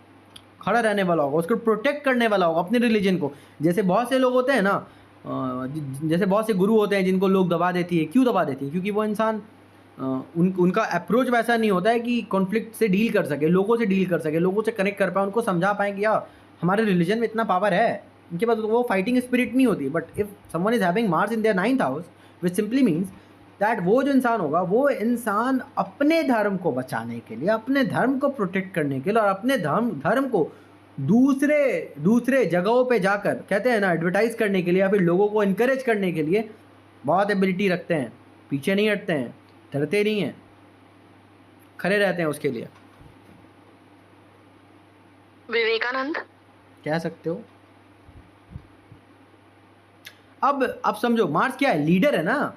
खड़ा रहने वाला होगा, उसको प्रोटेक्ट करने वाला होगा अपने रिलीजन को। जैसे बहुत से लोग होते हैं ना, जैसे बहुत से गुरु होते हैं जिनको लोग दबा देती है। क्यों दबा देती है? क्योंकि वो इंसान उनका अप्रोच वैसा नहीं होता है कि कॉन्फ्लिक्ट से डील कर सके, लोगों से डील कर सके, लोगों से कनेक्ट कर पाए, उनको समझा पाएँ कि यार हमारे रिलीजन में इतना पावर है। इनके पास वो फाइटिंग स्पिरिट नहीं होती। But if someone is having Mars in their 9th house, which simply means that वो जो इंसान होगा, वो इंसान अपने धर्म को बचाने के लिए, अपने धर्म को प्रोटेक्ट करने के लिए और अपने धर्म को दूसरे जगहों पे जाकर, कहते हैं ना, एडवर्टाइज करने के लिए या फिर लोगों को इनकरेज करने के लिए बहुत एबिलिटी रखते हैं। पीछे नहीं हटते हैं, डरते नहीं हैं, खड़े रहते हैं उसके लिए। विवेकानंद कह सकते हो। अब समझो, मार्स क्या है? लीडर है ना।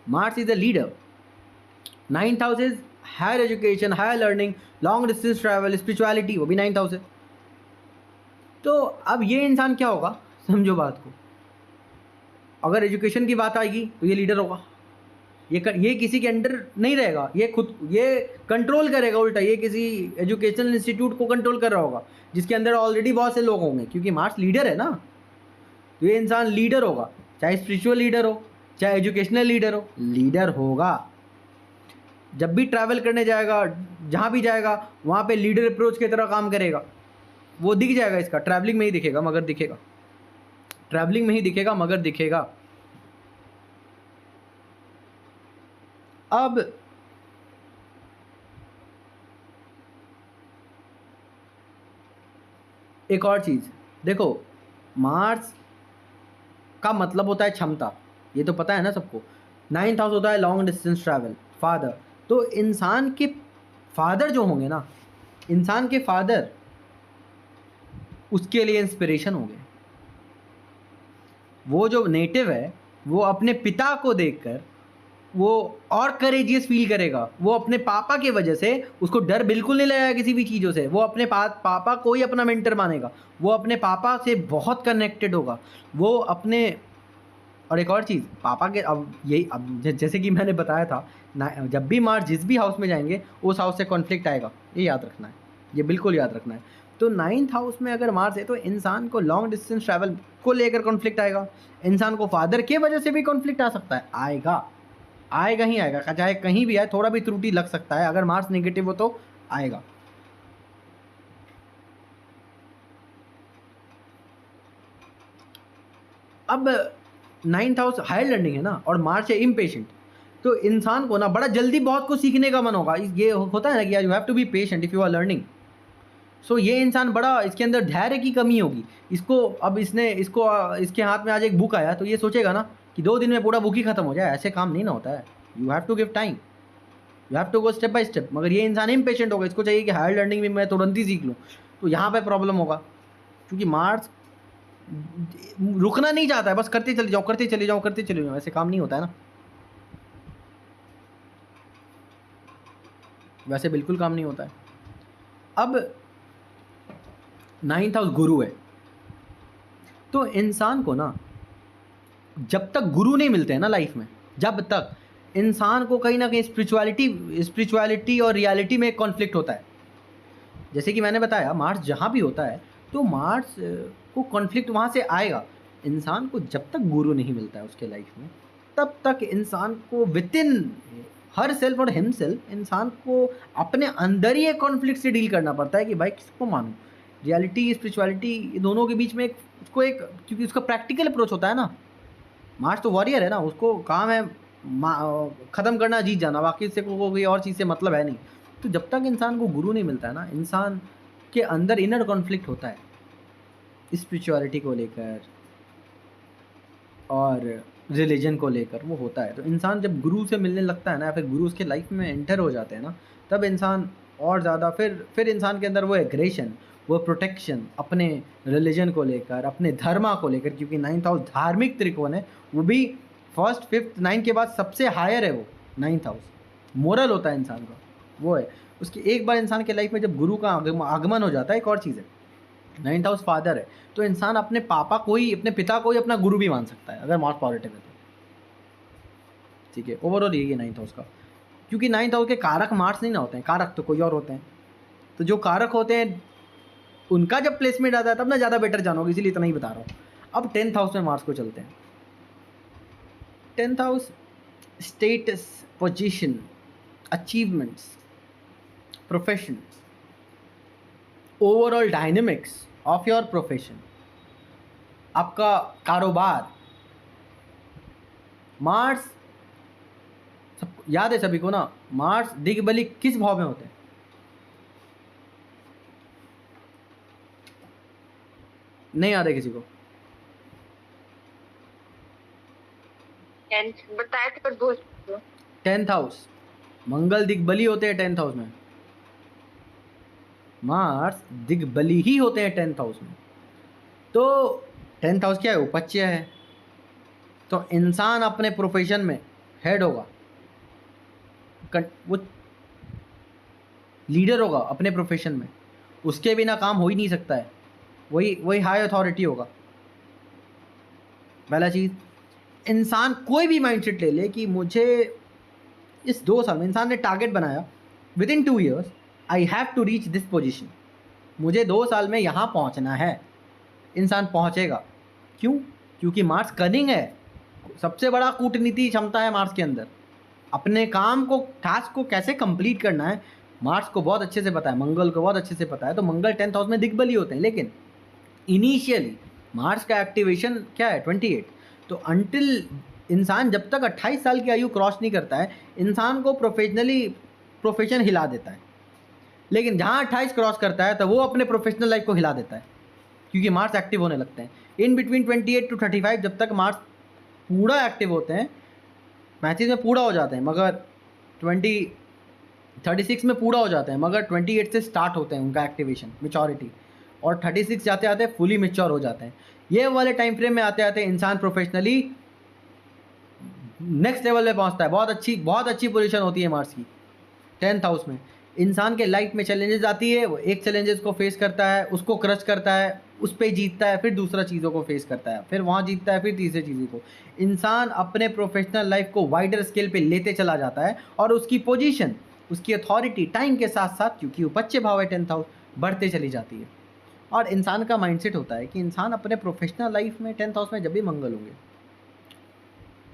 Mars is a leader. 9th house is higher education, higher learning, long distance travel, spirituality, वो भी 9th हाउस है। तो अब ये इंसान क्या होगा, समझो बात को। अगर एजुकेशन की बात आएगी तो ये लीडर होगा। ये किसी के अंडर नहीं रहेगा, ये कंट्रोल करेगा उल्टा। ये किसी एजुकेशनल इंस्टीट्यूट को कंट्रोल कर रहा होगा जिसके अंदर ऑलरेडी बहुत से लोग होंगे, क्योंकि मार्स लीडर है ना। तो ये इंसान लीडर होगा, चाहे स्पिरिचुअल लीडर हो, चाहे एजुकेशनल लीडर हो, लीडर होगा। जब भी ट्रैवल करने जाएगा, जहाँ भी जाएगा, वहाँ पे लीडर अप्रोच की तरह काम करेगा। वो दिख जाएगा, इसका ट्रैवलिंग में ही दिखेगा मगर दिखेगा, ट्रैवलिंग में ही दिखेगा मगर दिखेगा। अब एक और चीज़ देखो, मार्स का मतलब होता है क्षमता, ये तो पता है ना सबको। 9th हाउस होता है लॉन्ग डिस्टेंस ट्रैवल, फादर। तो इंसान के फादर जो होंगे ना, इंसान के फादर उसके लिए इंस्पिरेशन होंगे। वो जो नेटिव है, वो अपने पिता को देखकर वो और करेजियस फील करेगा। वो अपने पापा की वजह से, उसको डर बिल्कुल नहीं लगेगा किसी भी चीज़ों से। वो अपने पापा को ही अपना मेंटर मानेगा। वो अपने पापा से बहुत कनेक्टेड होगा। वो अपने, और एक और चीज़, पापा के, अब जैसे कि मैंने बताया था, जब भी मार्स जिस भी हाउस में जाएंगे उस हाउस से कॉन्फ्लिक्ट आएगा, ये याद रखना है, ये बिल्कुल याद रखना है। तो 9th हाउस में अगर मार्स है तो इंसान को लॉन्ग डिस्टेंस ट्रैवल को लेकर कॉन्फ्लिक्ट आएगा। इंसान को फादर के वजह से भी कॉन्फ्लिक्ट आ सकता है, आएगा ही आएगा, चाहे कहीं भी आए, थोड़ा भी त्रुटि लग सकता है। अगर मार्स नेगेटिव हो तो आएगा। अब 9th हाउस हायर लर्निंग है ना, और मार्च है इम्पेशेंट। तो इंसान को ना बड़ा जल्दी बहुत कुछ सीखने का मन होगा। ये होता है ना कि यार, you have to be patient if you are learning. So ये इंसान बड़ा, इसके अंदर धैर्य की कमी होगी। इसके हाथ में आज एक बुक आया तो ये सोचेगा ना कि 2 दिन में पूरा बुक ही खत्म हो जाए। ऐसे काम नहीं ना होता है। You have to give time, you have to go step by step. मगर ये इंसान इम्पेशेंट होगा, इसको चाहिए कि हायर लर्निंग भी मैं तुरंत ही सीख लूँ। तो यहाँ पे प्रॉब्लम होगा, क्योंकि मार्स रुकना नहीं चाहता है, बस करते चले जाओ, करते चले जाओ, करते चले जाओ। ऐसे काम नहीं होता है ना, वैसे बिल्कुल काम नहीं होता है। अब 9th हाउस गुरु है। तो इंसान को ना, जब तक गुरु नहीं मिलते हैं ना लाइफ में, जब तक इंसान को कहीं ना कहीं स्पिरिचुअलिटी और रियलिटी में कॉन्फ्लिक्ट होता है। जैसे कि मैंने बताया, मार्स जहाँ भी होता है तो मार्स को कॉन्फ्लिक्ट वहाँ से आएगा। इंसान को जब तक गुरु नहीं मिलता है उसके लाइफ में, तब तक इंसान को विद इन हर सेल्फ और हिमसेल्फ, इंसान को अपने अंदर ही एक कॉन्फ्लिक्ट से डील करना पड़ता है कि भाई किसको मानूं। रियलिटी, स्पिरिचुअलिटी, दोनों के बीच में क्योंकि उसका प्रैक्टिकल अप्रोच होता है ना। मार्स तो वॉरियर है ना, उसको काम है ख़त्म करना, जीत जाना, बाकी से कोई और चीज़ से मतलब है नहीं। तो जब तक इंसान को गुरु नहीं मिलता है ना, इंसान के अंदर इनर कॉन्फ्लिक्ट होता है स्पिरिचुअलिटी को लेकर और रिलीजन को लेकर, वो होता है। तो इंसान जब गुरु से मिलने लगता है ना, फिर गुरु उसके लाइफ में एंटर हो जाते हैं ना, तब इंसान और ज़्यादा फिर इंसान के अंदर वो एग्रेशन, वो प्रोटेक्शन अपने रिलीजन को लेकर, अपने धर्मा को लेकर, क्योंकि 9th हाउस धार्मिक त्रिकोण है। वो भी 1st, 5th, 9th के बाद सबसे हायर है वो 9th हाउस। मोरल होता है इंसान का, वो है उसकी। एक बार इंसान के लाइफ में जब गुरु का आगमन हो जाता है, एक और चीज़ है, 9th हाउस फादर है, तो इंसान अपने पापा को ही, अपने पिता को ही अपना गुरु भी मान सकता है अगर मार्स पॉजिटिव है तो। ठीक है, ओवरऑल यही है 9th हाउस का। क्योंकि 9th हाउस के कारक मार्स नहीं ना होते हैं, कारक तो कोई और होते हैं। तो जो कारक होते हैं उनका जब प्लेसमेंट आता है तब ना ज़्यादा बेटर जानोगे, इसीलिए इतना ही बता रहा हूँ। अब 10th हाउस में मार्स को चलते हैं। 10th house status, position, achievements, profession, overall dynamics of your profession, आपका कारोबार। मार्स, सब याद है सभी को ना, मार्स दिग्बली किस भाव में होते हैं? नहीं याद है किसी को? बताया था पर भूल गई। 10th house. मंगल दिग्बली होते हैं 10th हाउस में, मार्स दिग्बली ही होते हैं 10th हाउस में। तो 10th हाउस क्या है? उपच्य है। तो इंसान अपने प्रोफेशन में हेड होगा, वो लीडर होगा अपने प्रोफेशन में, उसके बिना काम हो ही नहीं सकता है, वही वही हाई अथॉरिटी होगा। पहला चीज़, इंसान कोई भी माइंडसेट ले ले कि मुझे इस 2 साल में, इंसान ने टारगेट बनाया within 2 years I have to reach this position, मुझे 2 साल में यहाँ पहुँचना है। इंसान पहुँचेगा। क्यों? क्योंकि मार्स कनिंग है, सबसे बड़ा कूटनीति क्षमता है मार्स के अंदर। अपने काम को, टास्क को कैसे कंप्लीट करना है मार्स को बहुत अच्छे से पता है, मंगल को बहुत अच्छे से पता है। तो मंगल 10th हाउस में दिग्बली होते हैं, लेकिन इनिशियली मार्स का एक्टिवेशन क्या है? 28। तो अंटिल इंसान जब तक 28 साल की आयु क्रॉस नहीं करता है, इंसान को प्रोफेशन हिला देता है। लेकिन जहाँ 28 क्रॉस करता है तो वो अपने प्रोफेशनल लाइफ को हिला देता है, क्योंकि मार्स एक्टिव होने लगते हैं। इन बिटवीन 28 to 35 जब तक मार्स पूरा एक्टिव होते हैं, मैचेस में पूरा हो जाते हैं, मगर 36 में पूरा हो जाते हैं, मगर 28 से स्टार्ट होते हैं उनका एक्टिवेशन, मैच्योरिटी, और 36 जाते आते फुली मैच्योर हो जाते हैं। ये वाले टाइम फ्रेम में आते आते इंसान प्रोफेशनली नेक्स्ट लेवल पे पहुंचता है। बहुत अच्छी पोजीशन होती है मार्स की 10th हाउस में। इंसान के लाइफ में चैलेंजेस आती है, वो एक चैलेंजेस को फेस करता है, उसको क्रश करता है, उस पर जीतता है, फिर दूसरा चीज़ों को फेस करता है, फिर वहाँ जीतता है, फिर तीसरे चीज़ों को। इंसान अपने प्रोफेशनल लाइफ को वाइडर स्केल पे लेते चला जाता है, और उसकी पोजीशन, उसकी अथॉरिटी टाइम के साथ साथ, क्योंकि उपच्य भाव है 10th हाउस, बढ़ते चली जाती है। और इंसान का माइंडसेट होता है कि इंसान अपने प्रोफेशनल लाइफ में 10th हाउस में जब भी मंगल होंगे,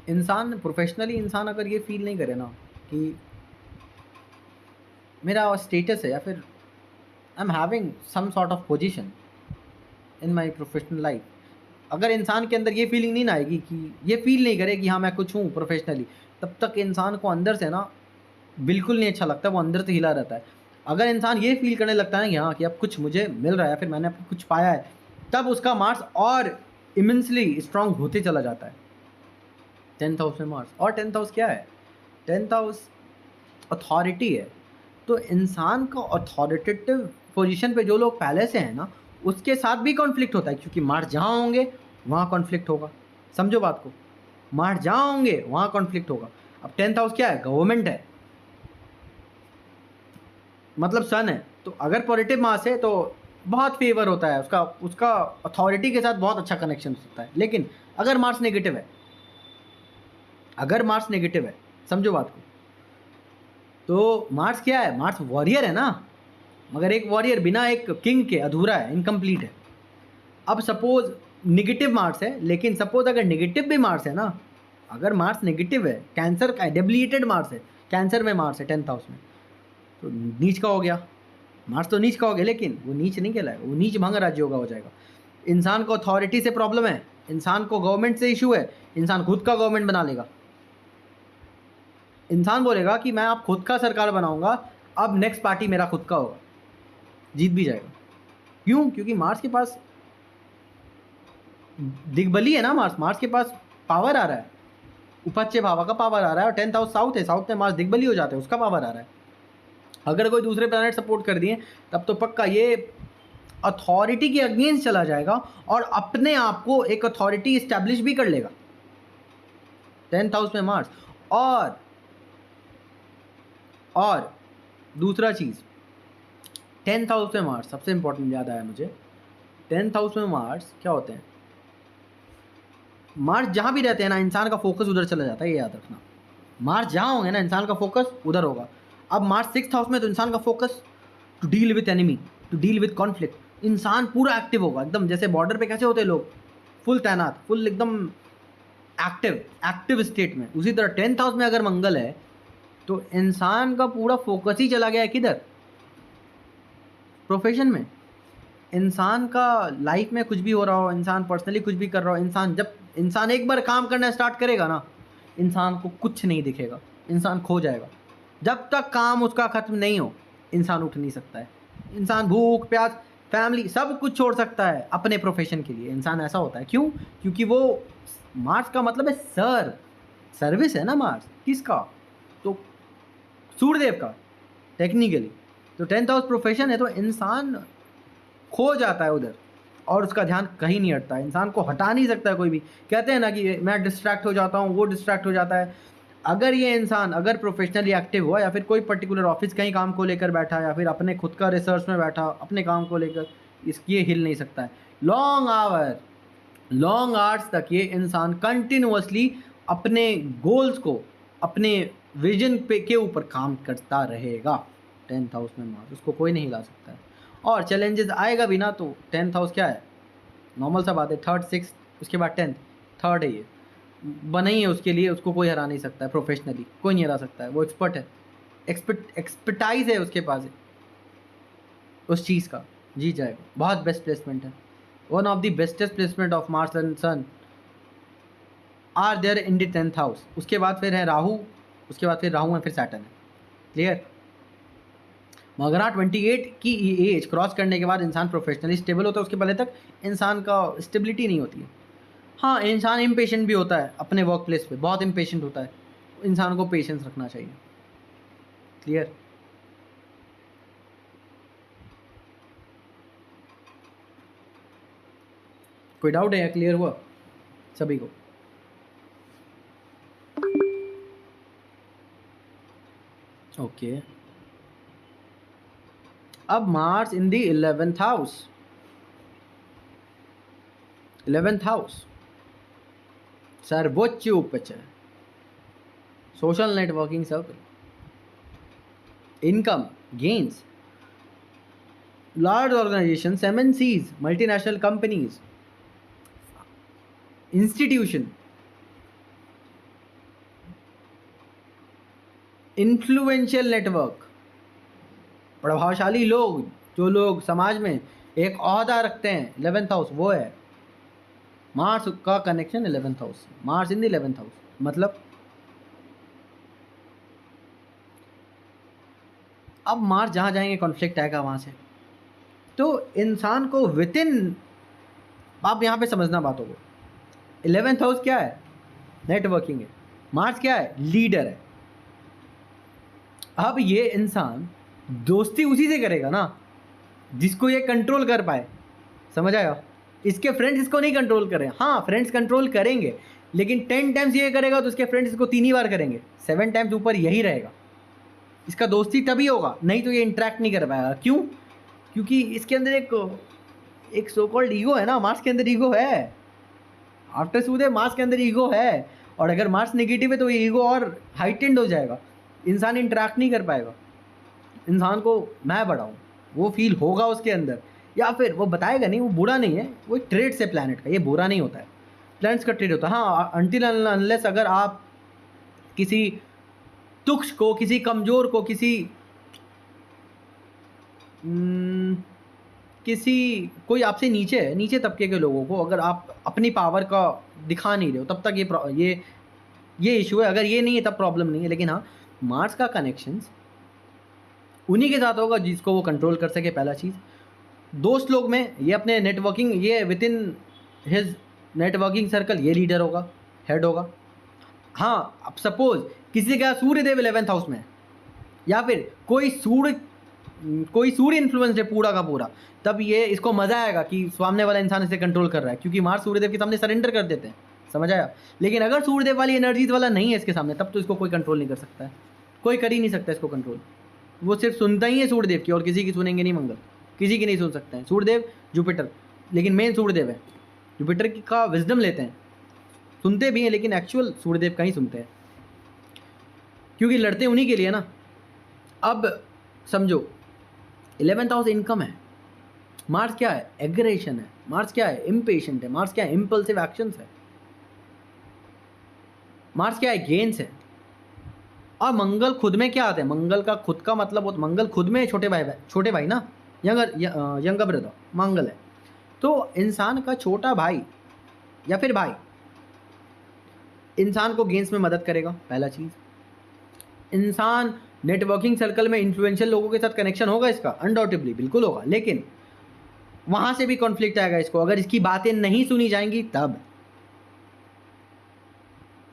इंसान प्रोफेशनली, इंसान अगर ये फील नहीं करे ना कि मेरा स्टेटस है, या फिर I am having some sort of position in my professional life, अगर इंसान के अंदर ये फीलिंग नहीं ना आएगी, कि ये फील नहीं करे कि हाँ मैं कुछ हूँ प्रोफेशनली, तब तक इंसान को अंदर से ना बिल्कुल नहीं अच्छा लगता, वो अंदर से हिला रहता है। अगर इंसान ये फील करने लगता है कि हाँ कि अब कुछ मुझे मिल रहा है, फिर मैंने कुछ पाया है, तब उसका मार्स और इमेंसली स्ट्रांग होते चला जाता है 10th हाउस में मार्स। और 10th हाउस क्या है? 10th हाउस अथॉरिटी है। तो इंसान को अथॉरिटेटिव पोजीशन पे जो लोग पहले से हैं ना, उसके साथ भी कॉन्फ्लिक्ट होता है, क्योंकि मार्स जहाँ होंगे वहाँ कॉन्फ्लिक्ट होगा। समझो बात को, मार्स जहाँ होंगे वहाँ कॉन्फ्लिक्ट होगा। अब 10th हाउस क्या है? गवर्नमेंट है, मतलब सन है। तो अगर पॉजिटिव मार्स है तो बहुत फेवर होता है उसका अथॉरिटी के साथ बहुत अच्छा कनेक्शन होता है। लेकिन अगर मार्स नेगेटिव है, समझो बात को, तो मार्स क्या है? मार्स वॉरियर है ना, मगर एक वॉरियर बिना एक किंग के अधूरा है, इनकम्प्लीट है। अब सपोज नेगेटिव मार्स है, लेकिन सपोज अगर नेगेटिव भी मार्स है ना, अगर मार्स नेगेटिव है, कैंसर का डेबिलिटेड मार्स है, कैंसर में मार्स है 10th हाउस में, तो नीच का हो गया। मार्स तो नीच का हो गया, लेकिन वो नीच नहीं कहलाएगा, वो नीच भंग राज्य होगा हो जाएगा। इंसान को अथॉरिटी से प्रॉब्लम है, इंसान को गवर्नमेंट से इशू है, इंसान खुद का गवर्नमेंट बना लेगा। इंसान बोलेगा कि मैं अब खुद का सरकार बनाऊंगा, अब नेक्स्ट पार्टी मेरा खुद का होगा, जीत भी जाएगा। क्यों? क्योंकि मार्स के पास दिग्बली है ना, मार्स के पास पावर आ रहा है, उपच्य भाव का पावर आ रहा है, और 10th हाउस साउथ है, साउथ में मार्स दिग्बली हो जाते हैं, उसका पावर आ रहा है। अगर कोई दूसरे प्लैनेट सपोर्ट कर दिए तब तो पक्का ये अथॉरिटी के अगेंस्ट चला जाएगा, और अपने आप को एक अथॉरिटी इस्टेब्लिश भी कर लेगा 10th हाउस में मार्स। और दूसरा चीज़, 10th हाउस में मार्स, सबसे इंपॉर्टेंट याद आया मुझे, 10th हाउस में मार्स क्या होते हैं? मार्स जहाँ भी रहते हैं ना, इंसान का फोकस उधर चला जाता है, ये याद रखना। मार्स जहाँ होंगे ना, इंसान का फोकस उधर होगा। अब मार्स 6th हाउस में, तो इंसान का focus to deal with enemy, to deal with conflict. इंसान पूरा एक्टिव होगा, एकदम जैसे बॉर्डर पे कैसे होते हैं लोग, फुल तैनात, फुल एकदम एक्टिव स्टेट में। उसी तरह 10th हाउस में अगर मंगल है तो इंसान का पूरा फोकस ही चला गया है किधर? प्रोफेशन में। इंसान का लाइफ में कुछ भी हो रहा हो, इंसान पर्सनली कुछ भी कर रहा हो, जब इंसान एक बार काम करना स्टार्ट करेगा ना, इंसान को कुछ नहीं दिखेगा, इंसान खो जाएगा। जब तक काम उसका खत्म नहीं हो इंसान उठ नहीं सकता है। इंसान भूख प्यास फैमिली सब कुछ छोड़ सकता है अपने प्रोफेशन के लिए। इंसान ऐसा होता है। क्यों? क्योंकि वो मार्स का मतलब है सर्विस है ना। मार्स किसका? तो सूर्यदेव का टेक्निकली। तो 10th हाउस प्रोफेशन है तो इंसान खो जाता है उधर और उसका ध्यान कहीं नहीं हटता है। इंसान को हटा नहीं सकता है कोई भी। कहते हैं ना कि मैं डिस्ट्रैक्ट हो जाता हूँ, वो डिस्ट्रैक्ट हो जाता है। अगर ये इंसान अगर प्रोफेशनली एक्टिव हुआ या फिर कोई पर्टिकुलर ऑफिस कहीं काम को लेकर बैठा या फिर अपने खुद का रिसर्च में बैठा अपने काम को लेकर, ये हिल नहीं सकता है। लॉन्ग आवर्स तक ये इंसान कंटिन्यूअसली अपने गोल्स को, अपने विजन पे के ऊपर काम करता रहेगा। 10th हाउस में मार्स, उसको कोई नहीं हिला सकता है। और चैलेंजेस आएगा भी ना तो 10th हाउस क्या है? नॉर्मल सा बात है। 3rd 6th उसके बाद 10th, 3rd है ये, बना ही है उसके लिए। उसको कोई हरा नहीं सकता है, प्रोफेशनली कोई नहीं हरा सकता है। वो एक्सपर्ट है, एक्सपर्टाइज है उसके पास है उस चीज़ का, जीत जाएगा। बहुत बेस्ट प्लेसमेंट है। One of the bestest placement of Mars and sun are there in the 10th house. उसके बाद फिर है राहु, उसके बाद फिर राहु है, फिर सैटर्न है। क्लियर? मगर हाँ 28 की एज क्रॉस करने के बाद इंसान प्रोफेशनली स्टेबल होता है। उसके पहले तक इंसान का स्टेबिलिटी नहीं होती है। हाँ, इंसान इम्पेशेंट भी होता है अपने वर्क प्लेस पे, बहुत इम्पेशेंट होता है। इंसान को पेशेंस रखना चाहिए। क्लियर? कोई डाउट है या क्लियर हुआ सभी को? ओके। अब Mars in the 11th house. 11th house सर्वोच्च उपचय, social networking circle, income gains, large organisation, MNCs, multinational companies, institution, influential network, प्रभावशाली लोग, जो लोग समाज में एक ओहदा रखते हैं। 11th हाउस वो है। मार्स का connection 11th house, Mars in the 11th house. मतलब अब मार्स जहाँ जाएंगे कॉन्फ्लिक्ट आएगा वहाँ से। तो इंसान को विद इन, आप यहाँ पे समझना बातों को। 11th हाउस क्या है? नेटवर्किंग है। मार्स क्या है? लीडर है। अब ये इंसान दोस्ती उसी से करेगा ना जिसको ये कंट्रोल कर पाए। समझ आया? इसके फ्रेंड्स इसको नहीं कंट्रोल करें। हाँ, फ्रेंड्स कंट्रोल करेंगे, लेकिन 10 टाइम्स ये करेगा तो उसके फ्रेंड्स इसको 3 ही बार करेंगे। 7 टाइम्स ऊपर यही रहेगा। इसका दोस्ती तभी होगा, नहीं तो ये इंटरेक्ट नहीं कर पाएगा। क्यों? क्योंकि इसके अंदर एक सो कॉल्ड ईगो है ना। मार्स के अंदर ईगो है। आफ्टर सूर्य मार्स के अंदर ईगो है, और अगर मार्स नेगेटिव है तो ये ईगो और हाइटेंड हो जाएगा। इंसान इंटरेक्ट नहीं कर पाएगा। इंसान को मैं बड़ा हूँ वो फील होगा उसके अंदर, या फिर वो बताएगा नहीं। वो बुरा नहीं है, वो एक ट्रेड्स है प्लैनेट का। ये बुरा नहीं होता है, प्लैनेट्स का ट्रेड होता है। हाँ, अनटिल अनलेस अगर आप किसी तुक्ष को, किसी कमज़ोर को, किसी कोई आपसे नीचे तबके के लोगों को अगर आप अपनी पावर का दिखा नहीं रहे हो, तब तक ये इशू है। अगर ये नहीं है तब प्रॉब्लम नहीं है। लेकिन हाँ, मार्स का कनेक्शंस उन्हीं के साथ होगा जिसको वो कंट्रोल कर सके। पहला चीज़, दोस्त लोग में ये अपने नेटवर्किंग, ये with in his networking circle ये लीडर होगा, हेड होगा। हाँ, अब सपोज किसी का सूर्यदेव 11th हाउस में है, या फिर कोई सूर्य इन्फ्लुएंस है पूरा का पूरा, तब ये इसको मज़ा आएगा कि सामने वाला इंसान इसे कंट्रोल कर रहा है, क्योंकि मार्स सूर्यदेव के सामने सरेंडर कर देते हैं। समझ आया? लेकिन अगर सूर्यदेव वाली एनर्जीज वाला नहीं है इसके सामने, तब तो इसको कोई कंट्रोल नहीं कर सकता है। कोई कर ही नहीं सकता इसको कंट्रोल। वो सिर्फ सुनता ही है सूर्यदेव की, और किसी की सुनेंगे नहीं। मंगल किसी की नहीं सुन सकते हैं। सूर्यदेव, जुपिटर, लेकिन मेन सूर्यदेव है। जुपिटर का विजडम लेते हैं, सुनते भी हैं, लेकिन एक्चुअल सूर्यदेव का ही सुनते हैं, क्योंकि लड़ते उन्हीं के लिए ना। अब समझो 11th हाउस इनकम है। मार्स क्या है? एग्रेशन है। मार्स क्या है? इम्पेशेंट है। मार्स क्या है? इम्पल्सिव एक्शंस है। मार्स क्या है? गेंस है। और मंगल खुद में क्या आता है? मंगल का खुद का मतलब मंगल खुद में छोटे भाई ना, यंगर ब्रदर मंगल है। तो इंसान का छोटा भाई या फिर भाई इंसान को गेम्स में मदद करेगा, पहला चीज़। इंसान नेटवर्किंग सर्कल में इन्फ्लुएंशियल लोगों के साथ कनेक्शन होगा इसका, अनडाउटेबली बिल्कुल होगा, लेकिन वहाँ से भी कॉन्फ्लिक्ट आएगा इसको, अगर इसकी बातें नहीं सुनी जाएंगी तब।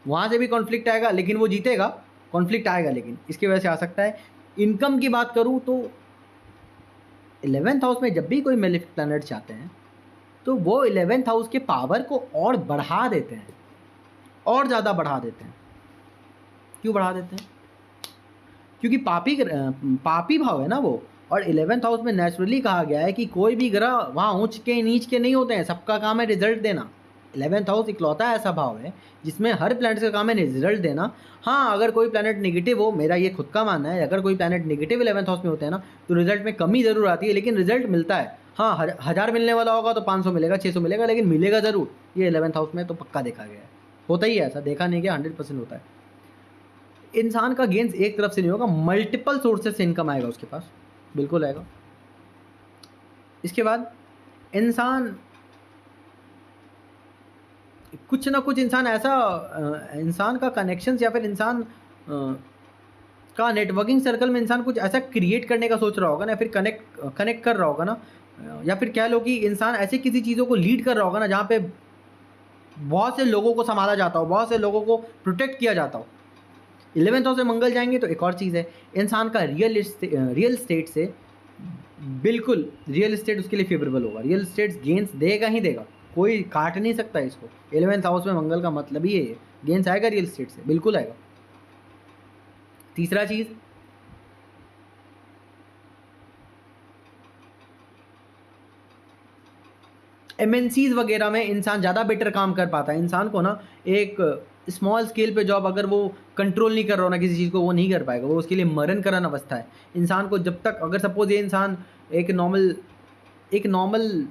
वहाँ से भी कॉन्फ्लिक्ट आएगा, लेकिन वो जीतेगा, कॉन्फ्लिक्ट आएगा लेकिन इसकी वजह से आ सकता है। इनकम की बात करूँ तो 11th हाउस में जब भी कोई मेलेफिक प्लैनेट चाहते हैं तो वो 11th हाउस के पावर को और बढ़ा देते हैं, और ज़्यादा बढ़ा देते हैं। क्यों बढ़ा देते हैं? क्योंकि पापी भाव है ना वो, और 11th हाउस में नेचुरली कहा गया है कि कोई भी ग्रह वहाँ ऊंच के नीच के नहीं होते हैं, सबका काम है रिजल्ट देना। 11th हाउस इकलौता ऐसा भाव है जिसमें हर प्लैनेट का काम है रिजल्ट देना। हाँ, अगर कोई प्लैनेट नेगेटिव हो, मेरा ये खुद का मानना है, अगर कोई प्लैनेट नेगेटिव 11th हाउस में होते हैं ना तो रिजल्ट में कमी ज़रूर आती है, लेकिन रिजल्ट मिलता है। हाँ, 1000 मिलने वाला होगा तो 500 मिलेगा, 600 मिलेगा, लेकिन मिलेगा ज़रूर। ये 11th हाउस में तो पक्का देखा गया है, होता ही है ऐसा, देखा नहीं गया, 100% होता है। इंसान का गेंस एक तरफ से नहीं होगा, मल्टीपल सोर्सेस से इनकम आएगा उसके पास, बिल्कुल आएगा। इसके बाद इंसान कुछ ना कुछ इंसान का कनेक्शंस या फिर इंसान का नेटवर्किंग सर्कल में इंसान कुछ ऐसा क्रिएट करने का सोच रहा होगा ना, फिर कनेक्ट कर रहा होगा ना, या फिर कह लो कि इंसान ऐसे किसी चीज़ों को लीड कर रहा होगा ना जहाँ पे बहुत से लोगों को संभाला जाता हो, बहुत से लोगों को प्रोटेक्ट किया जाता हो। 11th हाउस से मंगल जाएंगे तो एक और चीज़ है, इंसान का रियल एस्टेट से बिल्कुल, रियल एस्टेट उसके लिए फेवरेबल होगा, रियल एस्टेट गेंस देगा ही देगा, कोई काट नहीं सकता इसको। 11th हाउस में मंगल का मतलब ही है, गेंस आएगा रियल एस्टेट से, बिल्कुल आएगा। तीसरा चीज़, MNCs वगैरह में इंसान ज़्यादा बेटर काम कर पाता है। इंसान को ना एक स्मॉल स्केल पे जॉब अगर वो कंट्रोल नहीं कर रहा हो ना किसी चीज़ को, वो नहीं कर पाएगा, वो उसके लिए मरण करन अवस्था है। इंसान को जब तक, अगर सपोज ये इंसान एक नॉर्मल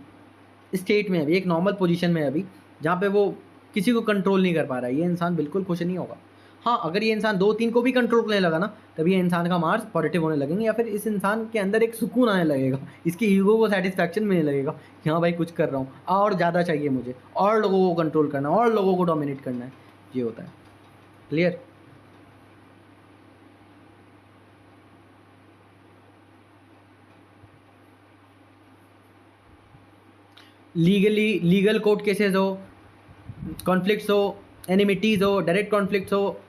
स्टेट में अभी, एक नॉर्मल पोजीशन में अभी, जहाँ पे वो किसी को कंट्रोल नहीं कर पा रहा है, ये इंसान बिल्कुल खुश नहीं होगा। हाँ, अगर ये इंसान 2-3 को भी कंट्रोल करने लगा ना, तभी ये इंसान का मार्क्स पॉजिटिव होने लगेंगे, या फिर इस इंसान के अंदर एक सुकून आने लगेगा, इसकी ईगो को सेटिस्फैक्शन मिलने लगेगा कि हाँ भाई कुछ कर रहा हूँ, और ज़्यादा चाहिए मुझे, और लोगों को कंट्रोल करना है, और लोगों को डोमिनेट करना है, ये होता है। क्लियर? लीगल कोर्ट केसेस हो, कॉन्फ्लिक्ट्स हो, एनिमिटीज़ हो, डायरेक्ट कॉन्फ्लिक्ट्स हो,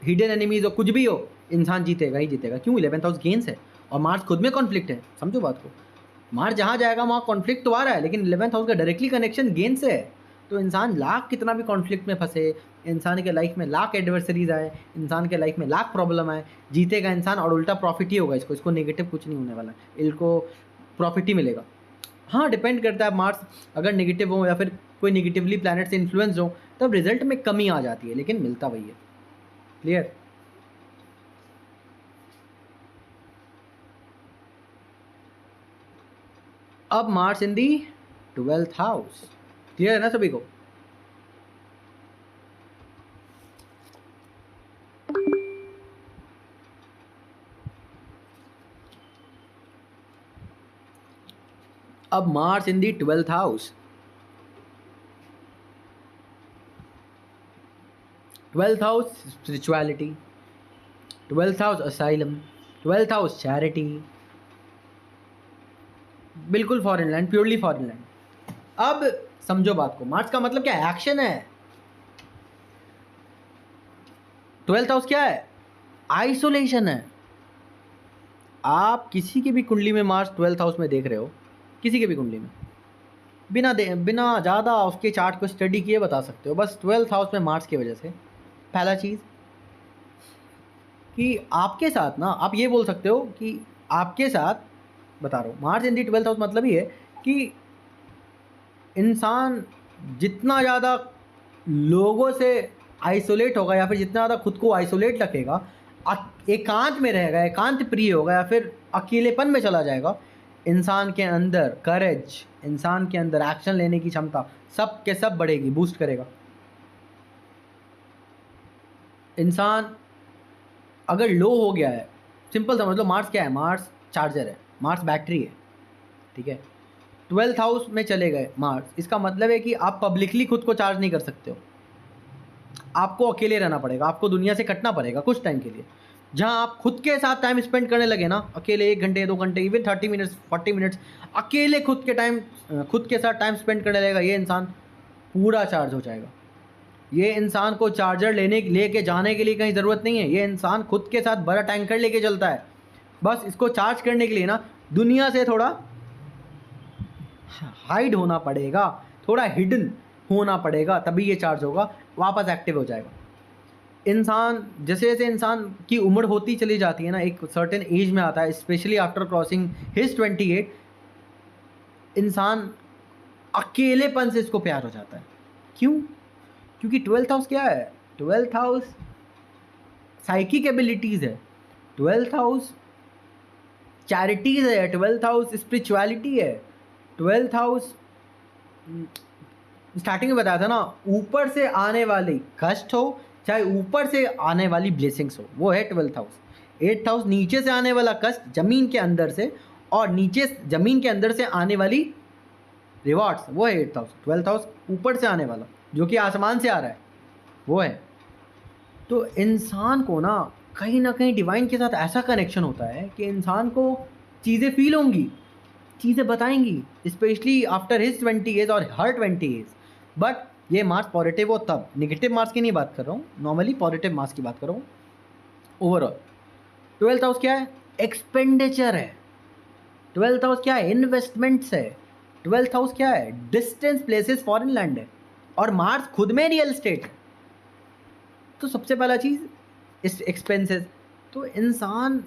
हिडन एनिमीज हो, कुछ भी हो, इंसान जीतेगा ही जीतेगा। क्यों? 11th हाउस गेंस है और मार्स खुद में कॉन्फ्लिक्ट है, समझो बात को। मार्स जहाँ जाएगा वहाँ कॉन्फ्लिक्ट तो आ रहा है, लेकिन 11th हाउस का डायरेक्टली कनेक्शन गेंस से है। तो इंसान लाख कितना भी कॉन्फ्लिक्ट में फंसे, इंसान के लाइफ में लाख एडवर्सरीज आए, इंसान के लाइफ में लाख प्रॉब्लम आए, जीतेगा इंसान, और उल्टा प्रॉफिट ही होगा इसको नेगेटिव कुछ नहीं होने वाला है, इसको प्रॉफिट ही मिलेगा। हाँ, डिपेंड करता है, मार्स अगर नेगेटिव हो या फिर कोई नेगेटिवली प्लैनेट से इन्फ्लुएंस हो तब रिजल्ट में कमी आ जाती है, लेकिन मिलता वही है। क्लियर? अब Mars in the 12th house, clear है ना सभी को? अब Mars in the 12th house, 12th house spirituality, 12th house asylum, 12th house charity, बिल्कुल foreign land, purely foreign land. अब समझो बात को, मार्स का मतलब क्या है? एक्शन है। 12th हाउस क्या है? आइसोलेशन है। आप किसी की भी कुंडली में मार्स 12th हाउस में देख रहे हो, किसी की भी कुंडली में, बिना ज़्यादा उसके चार्ट को स्टडी किए बता सकते हो, बस 12th हाउस में मार्स की वजह से। पहला चीज़ कि आपके साथ ना, आप ये बोल सकते हो कि आपके साथ, बता रहा हूँ, Mars in the 12th house मतलब ये है कि इंसान जितना ज़्यादा लोगों से आइसोलेट होगा या फिर जितना ज़्यादा खुद को आइसोलेट रखेगा, एकांत में रहेगा, एकांत प्रिय होगा या फिर अकेलेपन में चला जाएगा, इंसान के अंदर करेज, इंसान के अंदर एक्शन लेने की क्षमता सब के सब बढ़ेगी, बूस्ट करेगा। इंसान अगर लो हो गया है, सिंपल समझ लो, मार्स क्या है, मार्स चार्जर है, मार्स बैटरी है, ठीक है। 12th हाउस में चले गए मार्स, इसका मतलब है कि आप पब्लिकली खुद को चार्ज नहीं कर सकते हो, आपको अकेले रहना पड़ेगा, आपको दुनिया से कटना पड़ेगा कुछ टाइम के लिए। जहाँ आप खुद के साथ टाइम स्पेंड करने लगे ना, अकेले 1 घंटे 2 घंटे इवन 30 मिनट्स 40 मिनट्स अकेले खुद के साथ टाइम स्पेंड करने लगेगा, ये इंसान पूरा चार्ज हो जाएगा। ये इंसान को चार्जर लेके जाने के लिए कहीं ज़रूरत नहीं है, ये इंसान खुद के साथ बड़ा टैंकर लेके चलता है। बस इसको चार्ज करने के लिए ना दुनिया से थोड़ा हाइड होना पड़ेगा, थोड़ा हिडन होना पड़ेगा, तभी ये चार्ज होगा, वापस एक्टिव हो जाएगा। इंसान जैसे जैसे इंसान की उम्र होती चली जाती है ना, एक सर्टेन एज में आता है, स्पेशली आफ्टर क्रॉसिंग हिज 28, इंसान अकेलेपन से इसको प्यार हो जाता है। क्यों? क्योंकि 12th हाउस क्या है, 12th हाउस साइकिक एबिलिटीज़ है, 12th हाउस चैरिटीज़ है, 12th हाउस स्पिरिचुअलिटी है, 12th हाउस स्टार्टिंग में बताया था ना, ऊपर से आने वाली कष्ट हो चाहे ऊपर से आने वाली ब्लेसिंग्स हो, वो है 12th हाउस। 8th हाउस नीचे से आने वाला कष्ट ज़मीन के अंदर से, और नीचे ज़मीन के अंदर से आने वाली रिवॉर्ड्स, वो है 8th हाउस। 12th हाउस ऊपर से आने वाला जो कि आसमान से आ रहा है, वो है। तो इंसान को ना कहीं डिवाइन के साथ ऐसा कनेक्शन होता है कि इंसान को चीज़ें फील होंगी, चीज़ें बताएंगी, स्पेशली आफ्टर हिज 20 एज और हर 20 एज। बट ये मार्स पॉजिटिव हो तब, नेगेटिव मार्स की नहीं बात कर रहा हूँ, नॉर्मली पॉजिटिव मार्स की बात कर रहा हूँ ओवरऑल। 12th हाउस क्या है, एक्सपेंडिचर है। 12th हाउस क्या है, इन्वेस्टमेंट्स है। 12th हाउस क्या है, डिस्टेंस प्लेसेस, फॉरेन लैंड है, और मार्स खुद में रियल एस्टेट है। तो सबसे पहला चीज़ इस एक्सपेंसेस, तो इंसान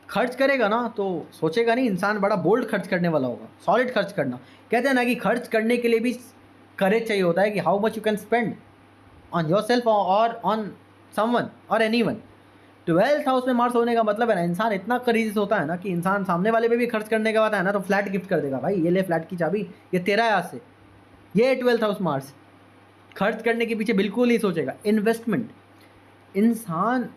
खर्च करेगा ना तो सोचेगा नहीं, इंसान बड़ा बोल्ड खर्च करने वाला होगा, सॉलिड खर्च करना। कहते हैं ना कि खर्च करने के लिए भी करेज चाहिए होता है, कि how much you can spend on your self और ऑन समवन और एनीवन। 12th हाउस में मार्स होने का मतलब है ना, इंसान इतना करेजियस होता है ना कि इंसान सामने वाले पे भी खर्च करने के बाद है ना तो फ्लैट गिफ्ट कर देगा, भाई ये ले फ्लैट की चाबी, ये तेरा है आज से। ये है 12th हाउस मार्स, खर्च करने के पीछे बिल्कुल नहीं सोचेगा। इन्वेस्टमेंट, इंसान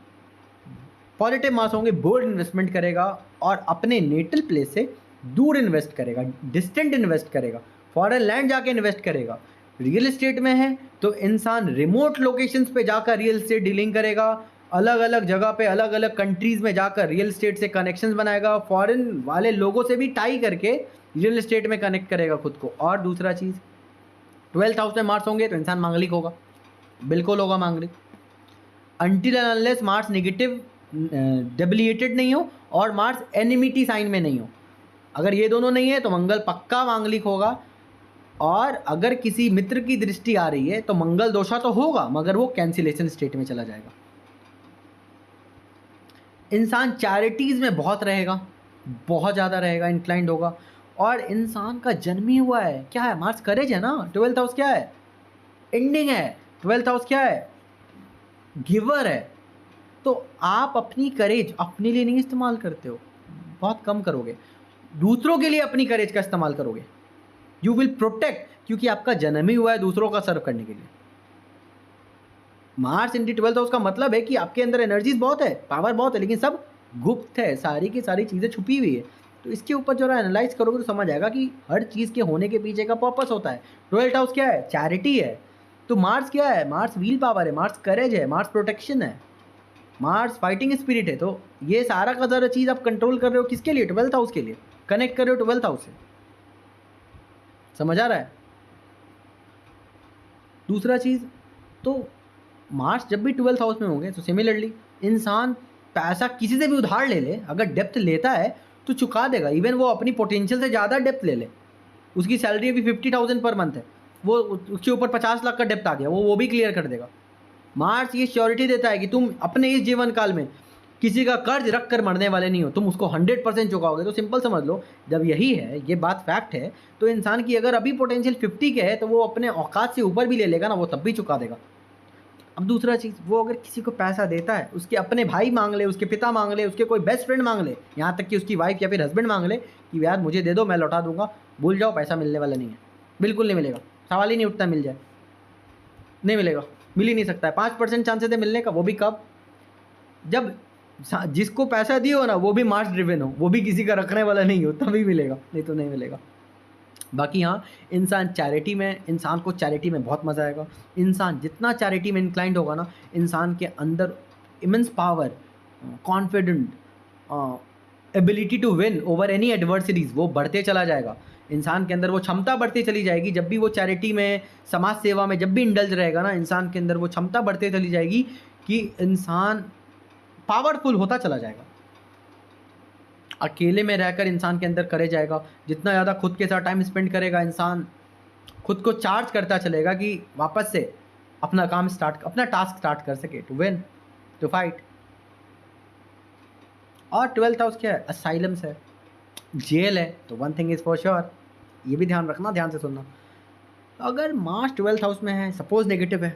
पॉजिटिव मार्स होंगे, बोल्ड इन्वेस्टमेंट करेगा और अपने नेटल प्लेस से दूर इन्वेस्ट करेगा, डिस्टेंट इन्वेस्ट करेगा, फॉरेन लैंड जाके इन्वेस्ट करेगा। रियल एस्टेट में है तो इंसान रिमोट लोकेशंस पे जाकर रियल एस्टेट डीलिंग करेगा, अलग अलग जगह पे अलग अलग कंट्रीज़ में जाकर रियल एस्टेट से कनेक्शंस बनाएगा, फॉरेन वाले लोगों से भी टाई करके रियल एस्टेट में कनेक्ट करेगा खुद को। और दूसरा चीज़, 12th हाउस में मार्स होंगे तो इंसान मांगलिक होगा, बिल्कुल होगा मांगलिक, until and unless Mars negative debilitated नहीं हो और मार्स एनिमिटी साइन में नहीं हो। अगर ये दोनों नहीं है तो मंगल पक्का मांगलिक होगा, और अगर किसी मित्र की दृष्टि आ रही है तो मंगल दोषा तो होगा, मगर वो कैंसिलेशन स्टेट में चला जाएगा। इंसान चैरिटीज़ में बहुत रहेगा, बहुत ज़्यादा रहेगा, इंक्लाइंड होगा, और इंसान का जन्म ही हुआ है क्या है, मार्स करेज है ना। 12th हाउस क्या है, एंडिंग है। 12th हाउस क्या है, गिवर है। तो आप अपनी करेज अपने लिए नहीं इस्तेमाल करते हो, बहुत कम करोगे, दूसरों के लिए अपनी करेज का इस्तेमाल करोगे। यू विल प्रोटेक्ट, क्योंकि आपका जन्म ही हुआ है दूसरों का सर्व करने के लिए। Mars in the 12th house का मतलब है कि आपके अंदर एनर्जीज बहुत है, पावर बहुत है, लेकिन सब गुप्त है, सारी की सारी चीज़ें छुपी हुई है। तो इसके ऊपर जरा एनालाइज करोगे तो समझ आएगा कि हर चीज़ के होने के पीछे का पर्पस होता है। 12th हाउस क्या है, चैरिटी है। तो मार्स क्या है, मार्स व्हील पावर है, मार्स करेज है, मार्स प्रोटेक्शन है, मार्स फाइटिंग स्पिरिट है। तो ये सारा का सारा चीज़ आप कंट्रोल कर रहे हो किसके लिए, 12th हाउस के लिए, कनेक्ट कर रहे हो 12th हाउस से। समझ आ रहा है। दूसरा चीज़, तो मार्स जब भी 12th हाउस में होंगे तो सिमिलरली इंसान पैसा किसी से भी उधार ले ले, अगर डेप्थ लेता है तो चुका देगा, इवन वो अपनी पोटेंशियल से ज़्यादा डेप्थ ले ले। उसकी सैलरी अभी 50,000 पर मंथ है, वो उसके ऊपर 50 लाख का डेप्थ आ गया, वो भी क्लियर कर देगा। मार्स ये श्योरिटी देता है कि तुम अपने इस जीवन काल में किसी का कर्ज रख कर मरने वाले नहीं हो, तुम उसको 100% चुकाओगे। तो सिंपल समझ लो, जब यही है, ये बात फैक्ट है, तो इंसान की अगर अभी पोटेंशियल 50 के है तो वो अपने औकात से ऊपर भी ले लेगा ना, वो तब भी चुका देगा। अब दूसरा चीज़, वो अगर किसी को पैसा देता है, उसके अपने भाई मांग ले, उसके पिता मांग ले, उसके कोई बेस्ट फ्रेंड मांग ले, यहाँ तक कि उसकी वाइफ या फिर हस्बैंड मांग ले कि यार मुझे दे दो, मैं लौटा दूंगा, भूल जाओ, पैसा मिलने वाला नहीं है, बिल्कुल नहीं मिलेगा, सवाल ही नहीं उठता मिल जाए, नहीं मिलेगा, मिल ही नहीं सकता है। 5% चांसेस है मिलने का, वो भी कब? जब जिसको पैसा दियो ना वो भी मार्स ड्रिवन हो, वो भी किसी का रखने वाला नहीं हो, तभी मिलेगा, नहीं तो नहीं मिलेगा। बाकी हाँ, इंसान को चैरिटी में बहुत मज़ा आएगा। इंसान जितना चैरिटी में इंक्लाइंड होगा ना, इंसान के अंदर immense power, confident, ability to win over any adversities वो बढ़ते चला जाएगा। इंसान के अंदर वो क्षमता बढ़ती चली जाएगी। जब भी वो चैरिटी में, समाज सेवा में जब भी इंडल्ज रहेगा ना, इंसान के अंदर वो क्षमता बढ़ते चली जाएगी कि इंसान पावरफुल होता चला जाएगा। अकेले में रहकर इंसान के अंदर करे जाएगा, जितना ज़्यादा खुद के साथ टाइम स्पेंड करेगा, इंसान खुद को चार्ज करता चलेगा कि वापस से अपना टास्क स्टार्ट कर सके, टू विन, टू फाइट। और 12th हाउस क्या है? असाइलम्स है, जेल है। तो one thing is for sure, ये भी ध्यान रखना, ध्यान से सुनना। अगर मार्स 12th हाउस में है, सपोज नेगेटिव है,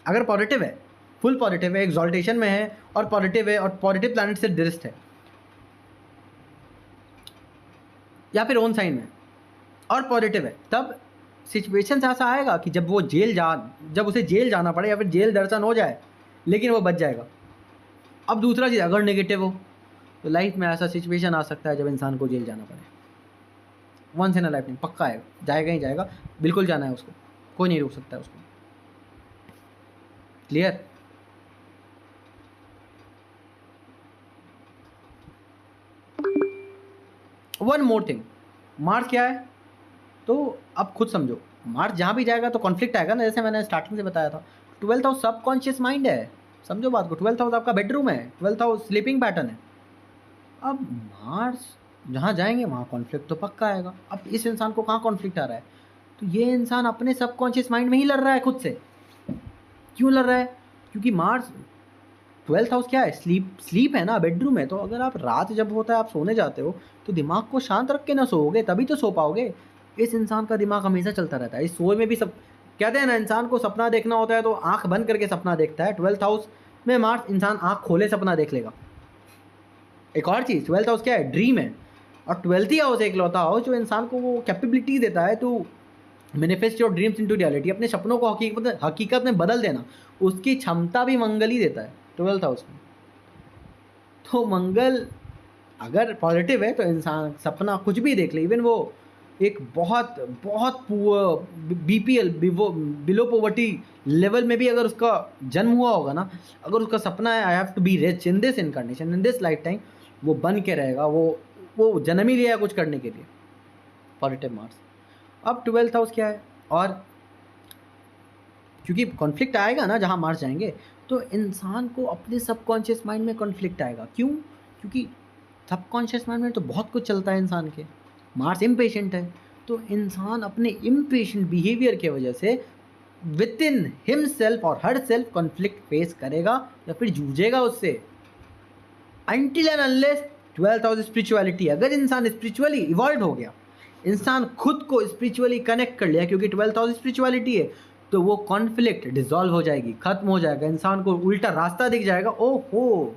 अगर पॉजिटिव है, फुल पॉजिटिव है, एक्सॉल्टेशन में है और पॉजिटिव है, और पॉजिटिव प्लैनेट से डिरिस्ट है, या फिर ओन साइन में और पॉजिटिव है, तब सिचुएशन ऐसा आएगा कि जब उसे जेल जाना पड़े या फिर जेल दर्शन हो जाए, लेकिन वो बच जाएगा। अब दूसरा चीज़, अगर नेगेटिव हो तो लाइफ में ऐसा सिचुएशन आ सकता है जब इंसान को जेल जाना पड़े। वंस इन अ लाइफ, नहीं, पक्का है, जाएगा ही जाएगा, बिल्कुल जाना है उसको, कोई नहीं रोक सकता है उसको। Clear? One more thing, Mars क्या है? तो अब खुद समझो, मार्स जहाँ भी जाएगा तो कॉन्फ्लिक्ट आएगा ना, जैसे मैंने स्टार्टिंग से बताया था। 12th हाउस सबकॉन्शियस माइंड है, समझो बात को। 12th हाउस आपका बेडरूम है, 12th हाउस स्लीपिंग पैटर्न है। अब मार्स जहाँ जाएंगे वहाँ कॉन्फ्लिक्ट तो पक्का आएगा। अब इस इंसान को कहाँ कॉन्फ्लिक्ट आ रहा है? तो ये इंसान अपने सबकॉन्शियस माइंड में ही लड़ रहा है खुद से। क्यों लड़ रहा है? क्योंकि मार्स 12th हाउस क्या है? स्लीप है ना, बेडरूम है। तो अगर आप रात जब होता है आप सोने जाते हो तो दिमाग को शांत रख के ना सोओगे, तभी तो सो पाओगे। इस इंसान का दिमाग हमेशा चलता रहता है। इस सोए में भी सब कहते हैं ना, इंसान को सपना देखना होता है तो आंख बंद करके सपना देखता है। 12th हाउस में मार्स, इंसान आंख खोले सपना देख लेगा। एक और चीज़, 12th हाउस क्या है? ड्रीम है। और 12th ही हाउस एक लौता हाउस जो इंसान को वो कैपेबिलिटी देता है to manifest your dreams into reality, अपने सपनों को हकीकत में बदल देना, उसकी क्षमता भी मंगल ही देता है 12th हाउस में। तो मंगल अगर पॉजिटिव है तो इंसान सपना कुछ भी देख ले, इवन वो एक बहुत बहुत BPL, बिलो पॉवर्टी लेवल में भी अगर उसका जन्म हुआ होगा ना, अगर उसका सपना है I have to be rich in this incarnation, in this lifetime, वो बन के रहेगा। वो जन्म ही लिया कुछ करने के लिए, पॉजिटिव मार्स। अब 12th हाउस क्या है? और क्योंकि कॉन्फ्लिक्ट आएगा ना जहाँ मार्स जाएंगे, तो इंसान को अपने सबकॉन्शियस माइंड में कॉन्फ्लिक्ट आएगा। क्यों? क्योंकि सबकॉन्शियस माइंड में तो बहुत कुछ चलता है इंसान के। मार्स इम्पेशेंट है, तो इंसान अपने इम्पेशेंट बिहेवियर की वजह से विद इन हिमसेल्फ और हर सेल्फ कॉन्फ्लिक्ट फेस करेगा या फिर जूझेगा उससे। Until and unless 12th house spirituality, अगर इंसान स्पिरिचुअली इवॉल्व हो गया, इंसान खुद को स्पिरिचुअली कनेक्ट कर लिया, क्योंकि 12th हाउस स्पिरिचुअलिटी है, तो वो कॉन्फ्लिक्ट डिसॉल्व हो जाएगी, खत्म हो जाएगा। इंसान को उल्टा रास्ता दिख जाएगा। ओहो,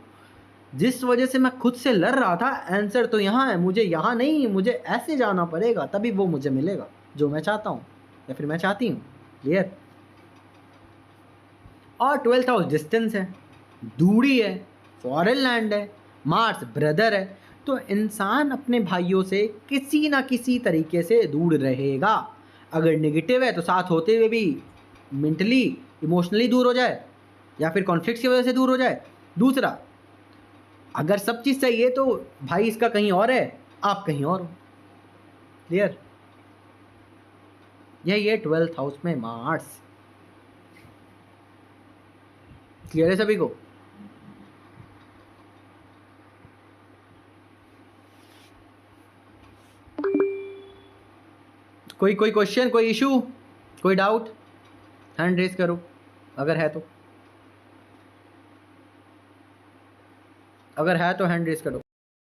जिस वजह से मैं खुद से लड़ रहा था, आंसर तो यहाँ है, मुझे यहाँ नहीं, मुझे ऐसे जाना पड़ेगा, तभी वो मुझे मिलेगा जो मैं चाहता हूँ या फिर मैं चाहती हूँ। क्लियर? और 12th हाउस डिस्टेंस है, दूरी है, फॉरेन लैंड है, मार्स ब्रदर है, तो इंसान अपने भाइयों से किसी ना किसी तरीके से दूर रहेगा। अगर नेगेटिव है तो साथ होते हुए भी मेंटली, इमोशनली दूर हो जाए, या फिर कॉन्फ्लिक्ट की वजह से दूर हो जाए। दूसरा, अगर सब चीज़ सही है तो भाई इसका कहीं और है, आप कहीं और हो। क्लियर? यही है 12th हाउस में मार्स। क्लियर है सभी को? कोई क्वेश्चन, कोई इशू, कोई डाउट? हैंड रेज करो अगर है तो, हैंड रेज करो।